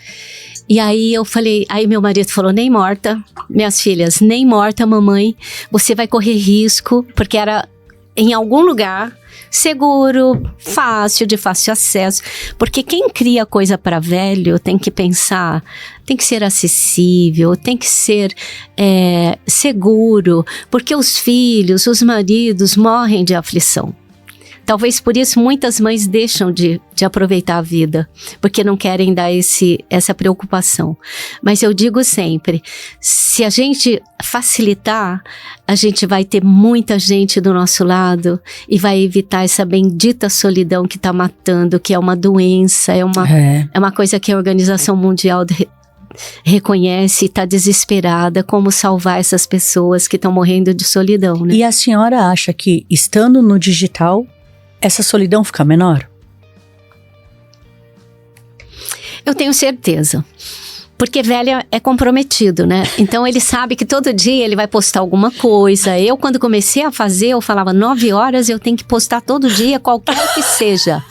E aí eu falei, aí meu marido falou, nem morta, minhas filhas, nem morta, mamãe, você vai correr risco, porque era em algum lugar seguro, de fácil acesso, porque quem cria coisa para velho tem que pensar, tem que ser acessível, tem que ser seguro, porque os filhos, os maridos morrem de aflição. Talvez por isso muitas mães deixam de aproveitar a vida, porque não querem dar essa preocupação. Mas eu digo sempre, se a gente facilitar, a gente vai ter muita gente do nosso lado e vai evitar essa bendita solidão que está matando, que é uma doença, é uma coisa que a Organização Mundial reconhece e está desesperada, como salvar essas pessoas que estão morrendo de solidão, né? E a senhora acha que, estando no digital, essa solidão fica menor? Eu tenho certeza. Porque velho é comprometido, né? Então ele sabe que todo dia ele vai postar alguma coisa. Eu, quando comecei a fazer, eu falava 9 horas eu tenho que postar todo dia, qualquer que seja.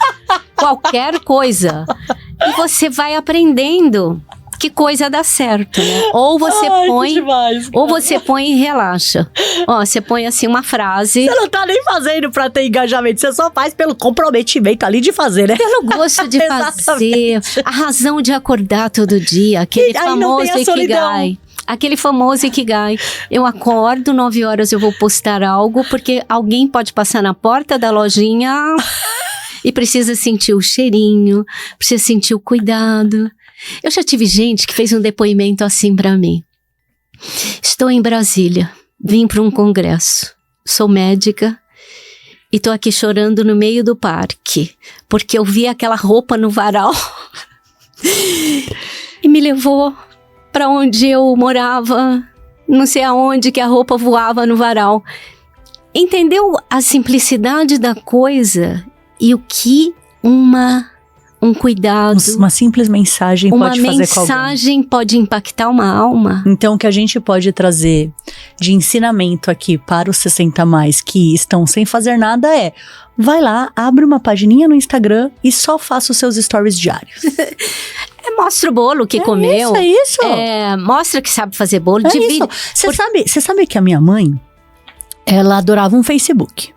Qualquer coisa. E você vai aprendendo que coisa dá certo, né? Ou você ou você põe e relaxa. Ó, você põe assim uma frase. Você não tá nem fazendo pra ter engajamento, você só faz pelo comprometimento ali de fazer, né? Pelo gosto de fazer, a razão de acordar todo dia, aquele famoso Ikigai. Aquele famoso Ikigai. Eu acordo, 9 horas eu vou postar algo, porque alguém pode passar na porta da lojinha e precisa sentir o cheirinho, precisa sentir o cuidado. Eu já tive gente que fez um depoimento assim pra mim. Estou em Brasília, vim para um congresso, sou médica e tô aqui chorando no meio do parque, porque eu vi aquela roupa no varal e me levou para onde eu morava, não sei aonde que a roupa voava no varal. Entendeu a simplicidade da coisa e o que um cuidado, uma simples mensagem pode fazer com alguém. Uma mensagem pode impactar uma alma. Então, o que a gente pode trazer de ensinamento aqui para os 60+, que estão sem fazer nada vai lá, abre uma pagininha no Instagram e só faça os seus stories diários. Mostra o bolo que comeu. É isso. Mostra que sabe fazer bolo. Isso. Você sabe que a minha mãe, ela adorava um Facebook.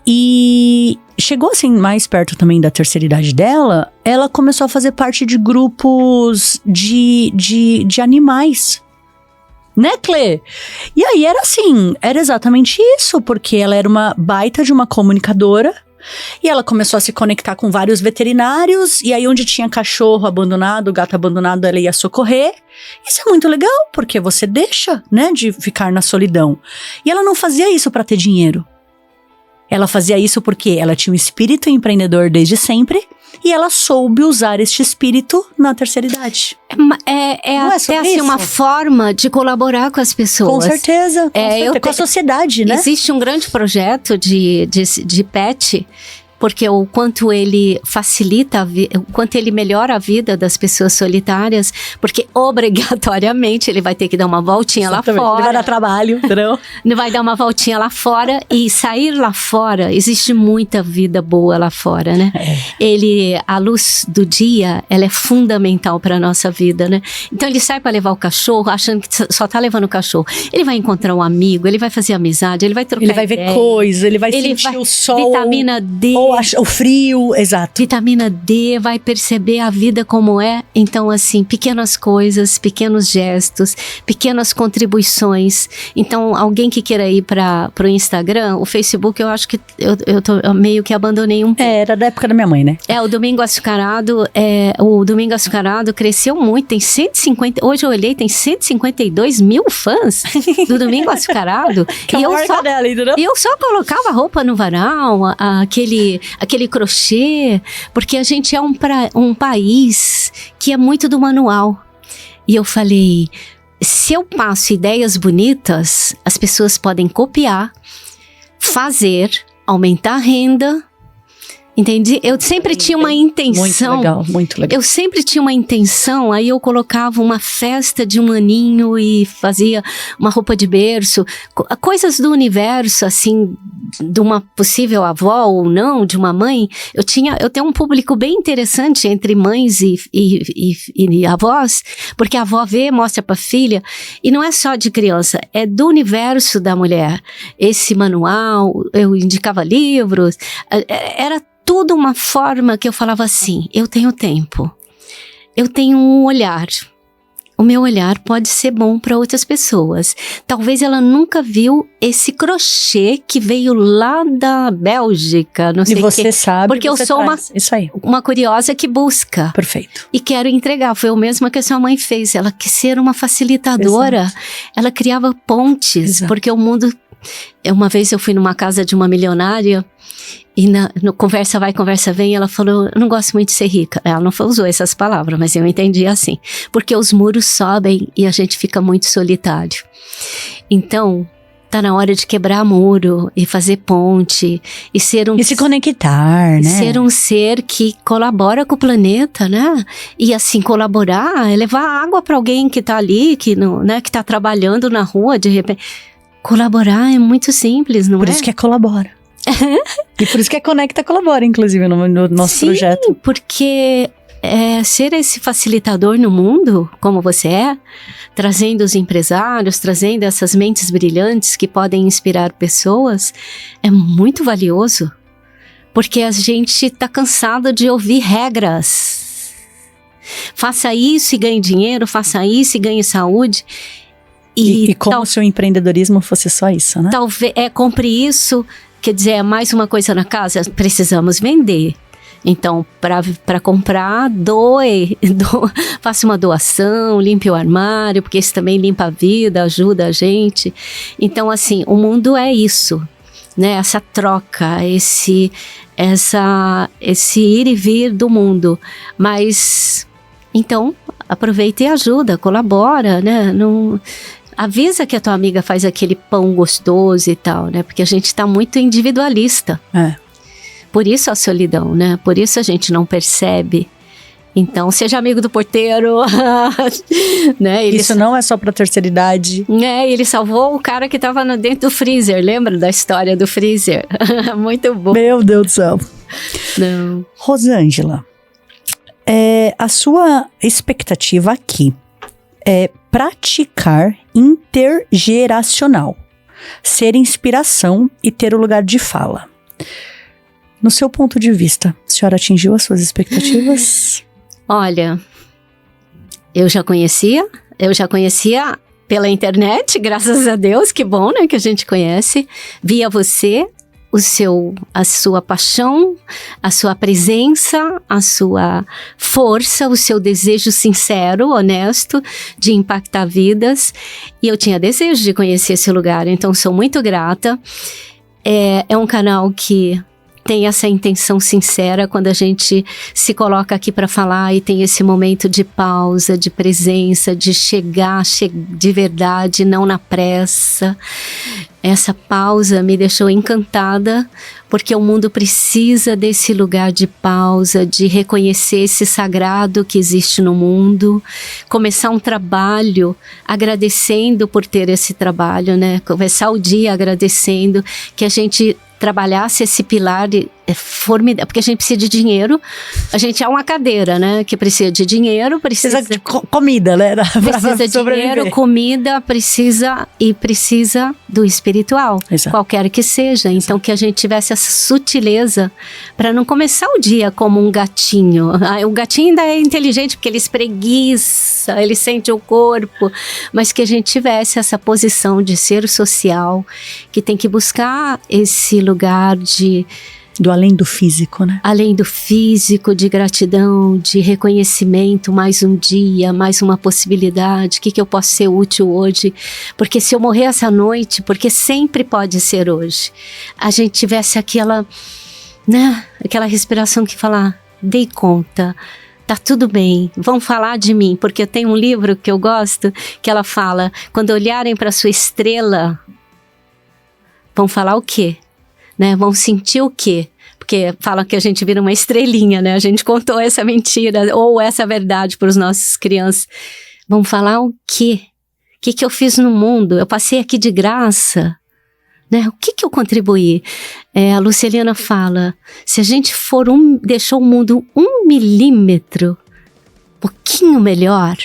E chegou assim, mais perto também da terceira idade dela, ela começou a fazer parte de grupos de animais. Né, Clê? E aí era exatamente isso, porque ela era uma baita de uma comunicadora. E ela começou a se conectar com vários veterinários, e aí onde tinha cachorro abandonado, gato abandonado, ela ia socorrer. Isso é muito legal, porque você deixa, né, de ficar na solidão. E ela não fazia isso para ter dinheiro. Ela fazia isso porque ela tinha um espírito empreendedor desde sempre, e ela soube usar este espírito na terceira idade. É até assim uma forma de colaborar com as pessoas. Com certeza, com a sociedade, né? Existe um grande projeto de pet, porque o quanto ele facilita, o quanto ele melhora a vida das pessoas solitárias, porque obrigatoriamente ele vai ter que dar uma voltinha lá fora. Ele vai dar trabalho, não vai dar uma voltinha lá fora, e sair lá fora, existe muita vida boa lá fora, né? A luz do dia, ela é fundamental para a nossa vida, né? Então ele sai para levar o cachorro, achando que só tá levando o cachorro. Ele vai encontrar um amigo, ele vai fazer amizade, ele vai trocar ideia. Ele vai ver coisa, ele vai sentir o sol. Vitamina D. O frio, exato. Vitamina D, vai perceber a vida como é. Então, assim, pequenas coisas, pequenos gestos, pequenas contribuições. Então, alguém que queira ir para o Instagram, o Facebook, eu acho que eu meio que abandonei um pouco. Era da época da minha mãe, né? O Domingo Açucarado, cresceu muito, tem 150, hoje eu olhei, tem 152 mil fãs do Domingo Açucarado. E eu só colocava roupa no varal, aquele crochê, porque a gente é um país que é muito do manual. E eu falei, se eu passo ideias bonitas, as pessoas podem copiar, fazer, aumentar a renda. Entendi? Eu sempre tinha uma intenção. Muito legal, muito legal. Eu sempre tinha uma intenção, aí eu colocava uma festa de um aninho e fazia uma roupa de berço, coisas do universo, assim, de uma possível avó ou não, de uma mãe. Eu tenho um público bem interessante entre mães e avós, porque a avó mostra pra filha, e não é só de criança, é do universo da mulher. Esse manual, eu indicava livros, era tudo uma forma que eu falava assim, eu tenho tempo, eu tenho um olhar, o meu olhar pode ser bom para outras pessoas. Talvez ela nunca viu esse crochê que veio lá da Bélgica, não sei o que. E você sabe, porque eu sou uma curiosa que busca. Perfeito. E quero entregar, foi o mesmo que a sua mãe fez, ela quis ser uma facilitadora. Exato. Ela criava pontes. Exato. Porque o mundo... Uma vez eu fui numa casa de uma milionária, e no conversa vai, conversa vem, ela falou, eu não gosto muito de ser rica. Ela não usou essas palavras, mas eu entendi assim. Porque os muros sobem e a gente fica muito solitário. Então, tá na hora de quebrar muro e fazer ponte e ser e se conectar, né? Ser um ser que colabora com o planeta, né? E assim, colaborar é levar água para alguém que tá ali, que tá trabalhando na rua, de repente. Colaborar é muito simples, não é? Por isso que é colabora. E por isso que é Conecta Colabora, inclusive, no nosso projeto. Sim, porque ser esse facilitador no mundo, como você é, trazendo os empresários, trazendo essas mentes brilhantes que podem inspirar pessoas, é muito valioso. Porque a gente está cansado de ouvir regras. Faça isso e ganhe dinheiro, faça isso e ganhe saúde. E como se o empreendedorismo fosse só isso, né? Talvez, compre isso, quer dizer, é mais uma coisa na casa, precisamos vender. Então, para comprar, faça uma doação, limpe o armário, porque isso também limpa a vida, ajuda a gente. Então, assim, o mundo é isso, né? Essa troca, esse ir e vir do mundo. Mas, então, aproveita e ajuda, colabora, né? Não, avisa que a tua amiga faz aquele pão gostoso e tal, né? Porque a gente tá muito individualista. Por isso a solidão, né? Por isso a gente não percebe. Então, seja amigo do porteiro. Né? Isso não é só pra terceira idade. Ele salvou o cara que tava dentro do freezer. Lembra da história do freezer? Muito bom. Meu Deus do céu. Não. Rosângela, a sua expectativa aqui é praticar intergeracional, ser inspiração e ter o lugar de fala. No seu ponto de vista, a senhora atingiu as suas expectativas? Olha, eu já conhecia pela internet, graças a Deus, que bom, né, que a gente conhece. Via você, a sua paixão, a sua presença, a sua força, o seu desejo sincero, honesto, de impactar vidas. E eu tinha desejo de conhecer esse lugar, então sou muito grata. É um canal que tem essa intenção sincera quando a gente se coloca aqui para falar e tem esse momento de pausa, de presença, de chegar de verdade, não na pressa. Essa pausa me deixou encantada, porque o mundo precisa desse lugar de pausa, de reconhecer esse sagrado que existe no mundo, começar um trabalho agradecendo por ter esse trabalho, né? Começar o dia agradecendo que a gente trabalhasse esse pilar formidável, porque a gente precisa de dinheiro, a gente é uma cadeira, né, que precisa de dinheiro, precisa de comida, né, precisa de dinheiro, comida, precisa do espiritual, exato, qualquer que seja, então que a gente tivesse essa sutileza para não começar o dia como um gatinho. O gatinho ainda é inteligente porque ele espreguiça, ele sente o corpo, mas que a gente tivesse essa posição de ser social, que tem que buscar esse lugar do além do físico, né? Além do físico, de gratidão, de reconhecimento, mais um dia, mais uma possibilidade, o que eu posso ser útil hoje? Porque se eu morrer essa noite, porque sempre pode ser hoje, a gente tivesse aquela respiração que fala, dei conta, tá tudo bem, vão falar de mim, porque eu tenho um livro que eu gosto, que ela fala, quando olharem para sua estrela, vão falar o quê? Né, vão sentir o quê? Porque falam que a gente vira uma estrelinha, né? A gente contou essa mentira ou essa verdade para os nossos crianças. Vão falar o quê? O que eu fiz no mundo? Eu passei aqui de graça, né? O que eu contribuí? A Luceliana fala, se a gente deixou o mundo 1 milímetro, pouquinho melhor,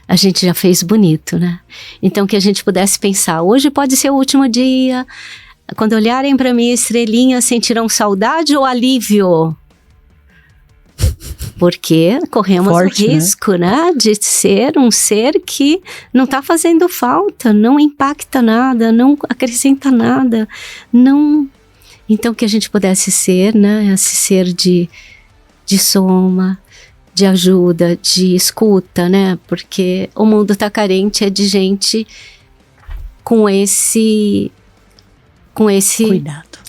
a gente já fez bonito, né? Então que a gente pudesse pensar, hoje pode ser o último dia. Quando olharem para minha estrelinha, sentirão saudade ou alívio? Porque corremos o risco, né? De ser um ser que não está fazendo falta, não impacta nada, não acrescenta nada, não... Então, que a gente pudesse ser, né? Esse ser de soma, de ajuda, de escuta, né? Porque o mundo está carente de gente com esse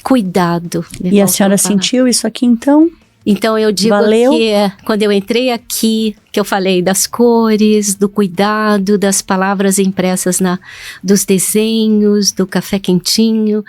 cuidado. E a senhora sentiu isso aqui, então? Então eu digo que quando eu entrei aqui, que eu falei das cores, do cuidado, das palavras impressas dos desenhos, do café quentinho,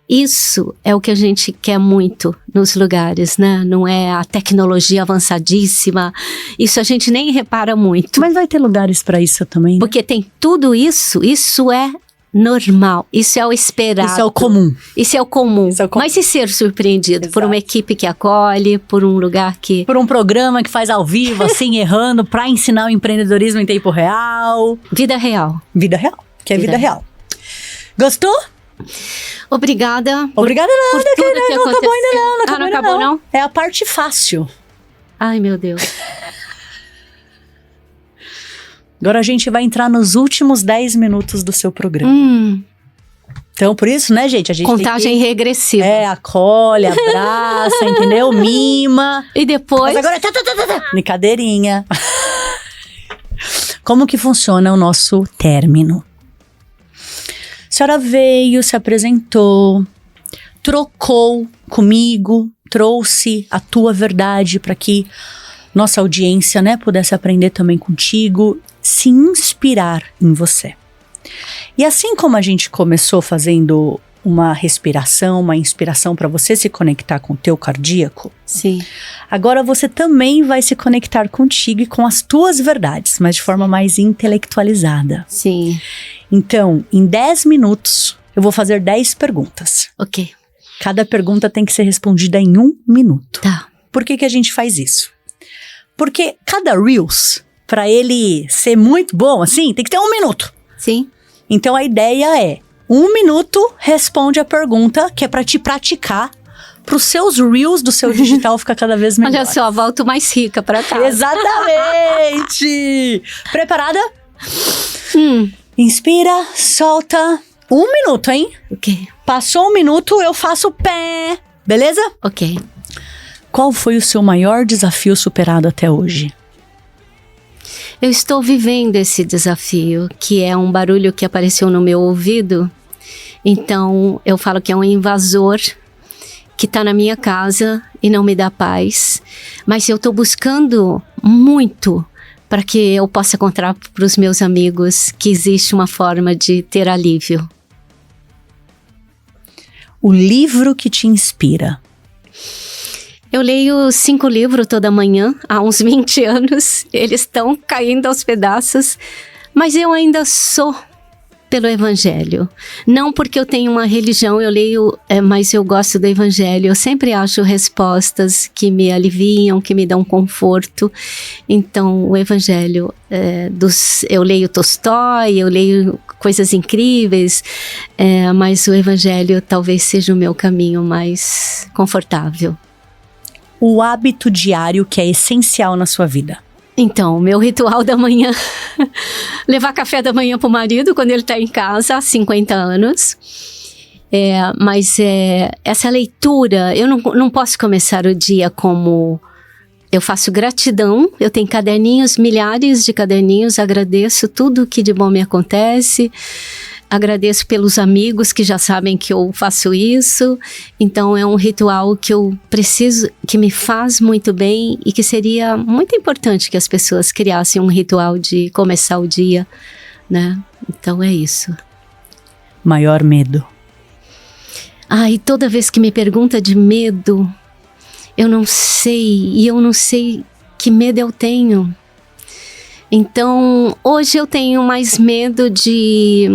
isso é o que a gente quer muito nos lugares, né? Não é a tecnologia avançadíssima, isso a gente nem repara muito. Mas vai ter lugares para isso também, né? Porque tem tudo isso, isso é normal. Isso é o esperado. Isso é o comum. Isso é o comum. Isso é o comum. Mas se ser surpreendido Exato. por uma equipe que acolhe, por um lugar que... Por um programa que faz ao vivo, assim, errando, pra ensinar o empreendedorismo em tempo real. Vida real. Vida real, que é vida real. Gostou? Obrigada. Obrigada não, por tudo que não acabou ainda não. Não Ah, acabou não ainda acabou não? É a parte fácil. Ai, meu Deus. Agora a gente vai entrar nos últimos 10 minutos do seu programa. Então, por isso, né, gente? A gente Contagem tem que, regressiva. acolhe, abraça, entendeu? Mima. E depois... Mas agora brincadeirinha. Como que funciona o nosso término? A senhora veio, se apresentou, trocou comigo, trouxe a tua verdade para que nossa audiência, né, pudesse aprender também contigo, se inspirar em você. E assim como a gente começou fazendo uma respiração, uma inspiração para você se conectar com o teu cardíaco, Sim. agora você também vai se conectar contigo e com as tuas verdades, mas de forma mais intelectualizada. Sim. Então, em 10 minutos, eu vou fazer 10 perguntas. Ok. Cada pergunta tem que ser respondida em 1 minuto. Tá. Por que a gente faz isso? Porque cada Reels, para ele ser muito bom, assim, tem que ter 1 minuto. Sim. Então, a ideia é 1 minuto, responde a pergunta, que é para te praticar, para os seus Reels do seu digital ficar cada vez melhor. Olha só, volto mais rica pra casa. Exatamente! Preparada? Inspira, solta. 1 minuto, hein? Ok. Passou 1 minuto, eu faço pé. Beleza? Ok. Qual foi o seu maior desafio superado até hoje? Eu estou vivendo esse desafio, que é um barulho que apareceu no meu ouvido. Então, eu falo que é um invasor que está na minha casa e não me dá paz. Mas eu estou buscando muito para que eu possa contar para os meus amigos que existe uma forma de ter alívio. O livro que te inspira. Eu leio 5 livros toda manhã, há uns 20 anos. Eles estão caindo aos pedaços, mas eu ainda sou pelo Evangelho. Não porque eu tenho uma religião, eu leio, mas eu gosto do Evangelho. Eu sempre acho respostas que me aliviam, que me dão conforto. Então, o Evangelho, eu leio Tolstói, eu leio coisas incríveis, mas o Evangelho talvez seja o meu caminho mais confortável. O hábito diário que é essencial na sua vida. Então, o meu ritual da manhã, levar café da manhã pro marido quando ele tá em casa, há 50 anos. Mas essa leitura, eu não posso começar o dia como... Eu faço gratidão, eu tenho caderninhos, milhares de caderninhos, agradeço tudo que de bom me acontece. Agradeço pelos amigos que já sabem que eu faço isso. Então é um ritual que eu preciso, que me faz muito bem e que seria muito importante que as pessoas criassem um ritual de começar o dia, né? Então é isso. Maior medo. E toda vez que me pergunta de medo, eu não sei que medo eu tenho. Então, hoje eu tenho mais medo de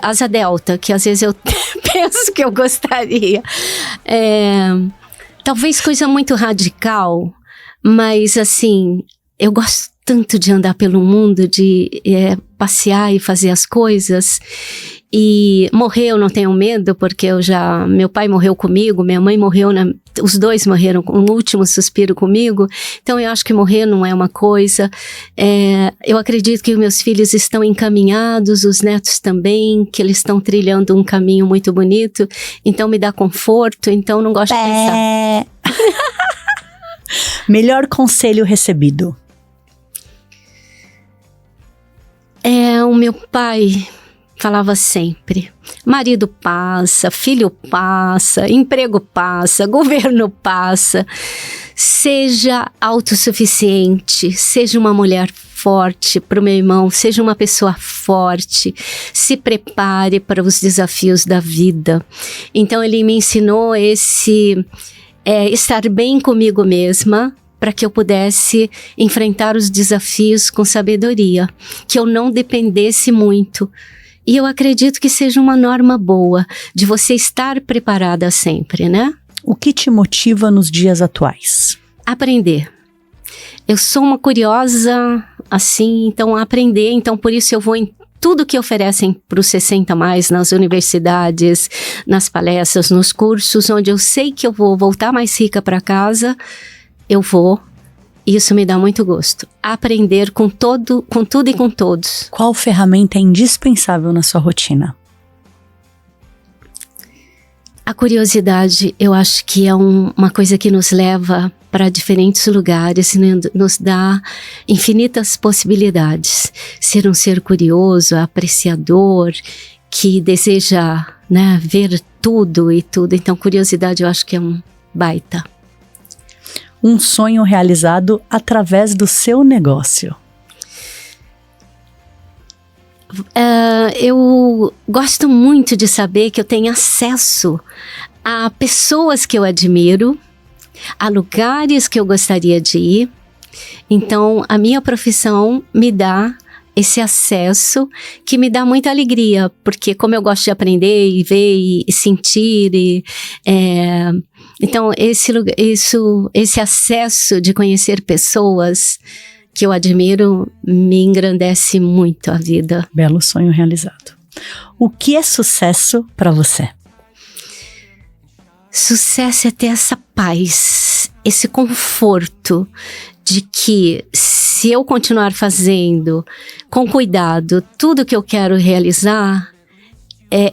asa delta, que às vezes eu penso que eu gostaria. Talvez coisa muito radical, mas assim, eu gosto tanto de andar pelo mundo, de passear e fazer as coisas. E morrer eu não tenho medo, porque meu pai morreu comigo, minha mãe morreu, os dois morreram com o último suspiro comigo. Então eu acho que morrer não é uma coisa. Eu acredito que os meus filhos estão encaminhados, os netos também, que eles estão trilhando um caminho muito bonito. Então me dá conforto, então não gosto de pensar. Melhor conselho recebido? O meu pai falava sempre: marido passa, filho passa, emprego passa, governo passa. Seja autossuficiente, seja uma mulher forte para o meu irmão, seja uma pessoa forte, se prepare para os desafios da vida. Então ele me ensinou estar bem comigo mesma, para que eu pudesse enfrentar os desafios com sabedoria, que eu não dependesse muito, E eu acredito que seja uma norma boa de você estar preparada sempre, né? O que te motiva nos dias atuais? Aprender. Eu sou uma curiosa, assim, então aprender, então por isso eu vou em tudo que oferecem para os 60+, nas universidades, nas palestras, nos cursos, onde eu sei que eu vou voltar mais rica para casa, eu vou. Isso me dá muito gosto. Aprender com tudo e com todos. Qual ferramenta é indispensável na sua rotina? A curiosidade, eu acho que é uma coisa que nos leva para diferentes lugares e nos dá infinitas possibilidades. Ser um ser curioso, apreciador, que deseja, né, ver tudo e tudo. Então, curiosidade eu acho que é um baita. Um sonho realizado através do seu negócio. Eu gosto muito de saber que eu tenho acesso a pessoas que eu admiro, a lugares que eu gostaria de ir. Então, a minha profissão me dá esse acesso que me dá muita alegria, porque como eu gosto de aprender e ver e sentir, então esse acesso de conhecer pessoas que eu admiro me engrandece muito a vida. Belo sonho realizado. O que é sucesso para você? Sucesso é ter essa paz, esse conforto de que se eu continuar fazendo com cuidado tudo que eu quero realizar,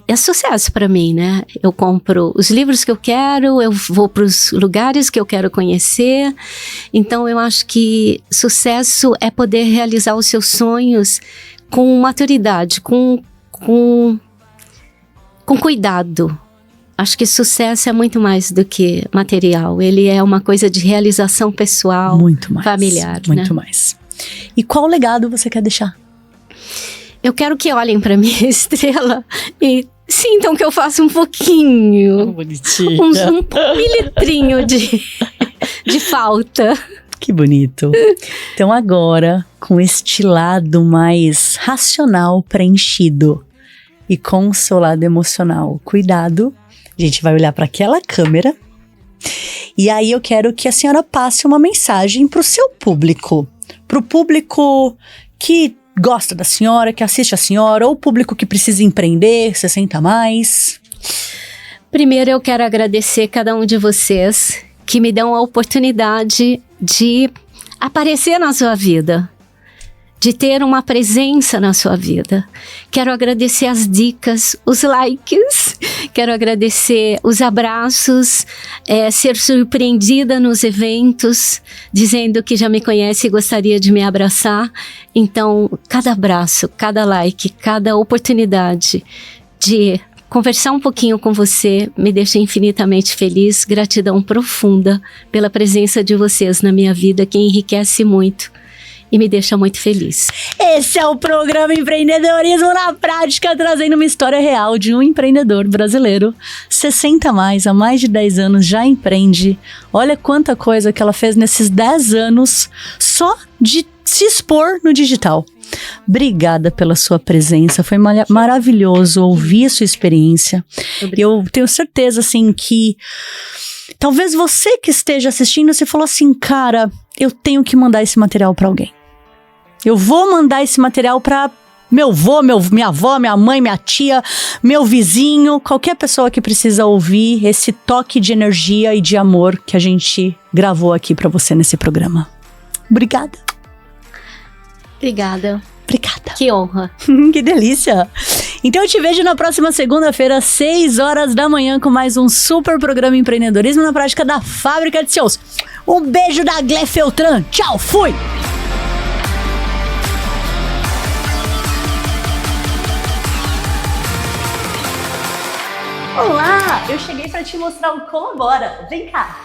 é sucesso para mim, né? Eu compro os livros que eu quero, eu vou para os lugares que eu quero conhecer. Então, eu acho que sucesso é poder realizar os seus sonhos com maturidade, com cuidado. Acho que sucesso é muito mais do que material. Ele é uma coisa de realização pessoal, muito mais, familiar. Muito né? mais. E qual legado você quer deixar? Eu quero que olhem para minha estrela e sintam que eu faço um pouquinho. Bonitinha. Um mililitrinho de falta. Que bonito. Então agora, com este lado mais racional preenchido e com o seu lado emocional cuidado, a gente vai olhar para aquela câmera e aí eu quero que a senhora passe uma mensagem para o seu público. Para o público que gosta da senhora, que assiste a senhora, ou o público que precisa empreender, 60+. Primeiro eu quero agradecer cada um de vocês que me dão a oportunidade de aparecer na sua vida, de ter uma presença na sua vida. Quero agradecer as dicas, os likes, quero agradecer os abraços, ser surpreendida nos eventos, dizendo que já me conhece e gostaria de me abraçar. Então, cada abraço, cada like, cada oportunidade de conversar um pouquinho com você me deixa infinitamente feliz. Gratidão profunda pela presença de vocês na minha vida, que enriquece muito e me deixa muito feliz. Esse é o programa Empreendedorismo na Prática, trazendo uma história real de um empreendedor brasileiro. 60+, há mais de 10 anos, já empreende. Olha quanta coisa que ela fez nesses 10 anos só de se expor no digital. Obrigada pela sua presença, foi maravilhoso ouvir a sua experiência. Eu tenho certeza, assim, que talvez você que esteja assistindo, você falou assim, cara, eu tenho que mandar esse material para alguém. Eu vou mandar esse material para meu avô, minha avó, minha mãe, minha tia, meu vizinho, qualquer pessoa que precisa ouvir esse toque de energia e de amor que a gente gravou aqui para você nesse programa. Obrigada. Obrigada. Obrigada. Que honra. Que delícia. Então eu te vejo na próxima segunda-feira, às 6 horas da manhã, com mais um super programa Empreendedorismo na Prática da Fábrica de Seus. Um beijo da Glé Feltran. Tchau, fui! Olá! Eu cheguei para te mostrar o Colabora. Vem cá!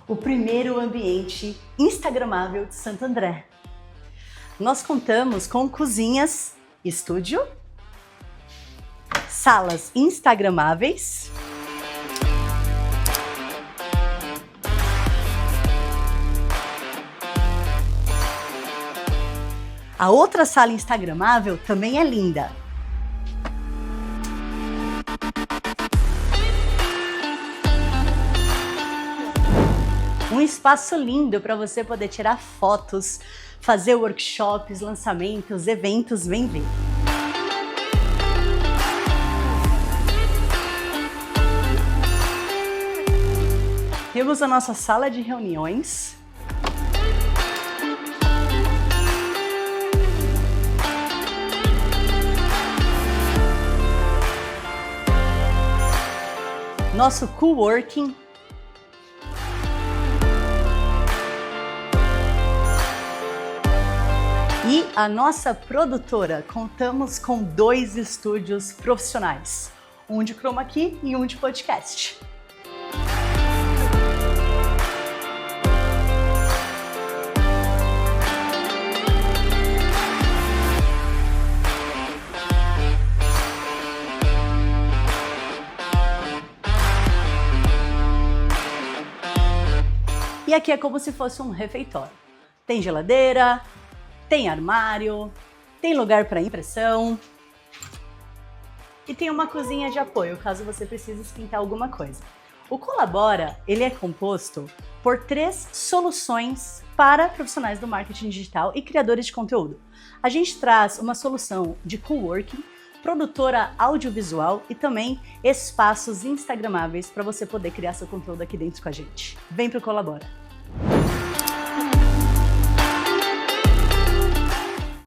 O primeiro ambiente instagramável de Santo André. Nós contamos com cozinhas, estúdio, salas instagramáveis, A outra sala instagramável também é linda. Um espaço lindo para você poder tirar fotos, fazer workshops, lançamentos, eventos, vem ver. Temos a nossa sala de reuniões. Nosso coworking. E a nossa produtora, contamos com 2 estúdios profissionais, um de chroma key e um de podcast. E aqui é como se fosse um refeitório. Tem geladeira, tem armário, tem lugar para impressão e tem uma cozinha de apoio, caso você precise esquentar alguma coisa. O Colabora, ele é composto por 3 soluções para profissionais do marketing digital e criadores de conteúdo. A gente traz uma solução de coworking, produtora audiovisual e também espaços instagramáveis para você poder criar seu conteúdo aqui dentro com a gente. Vem pro Colabora!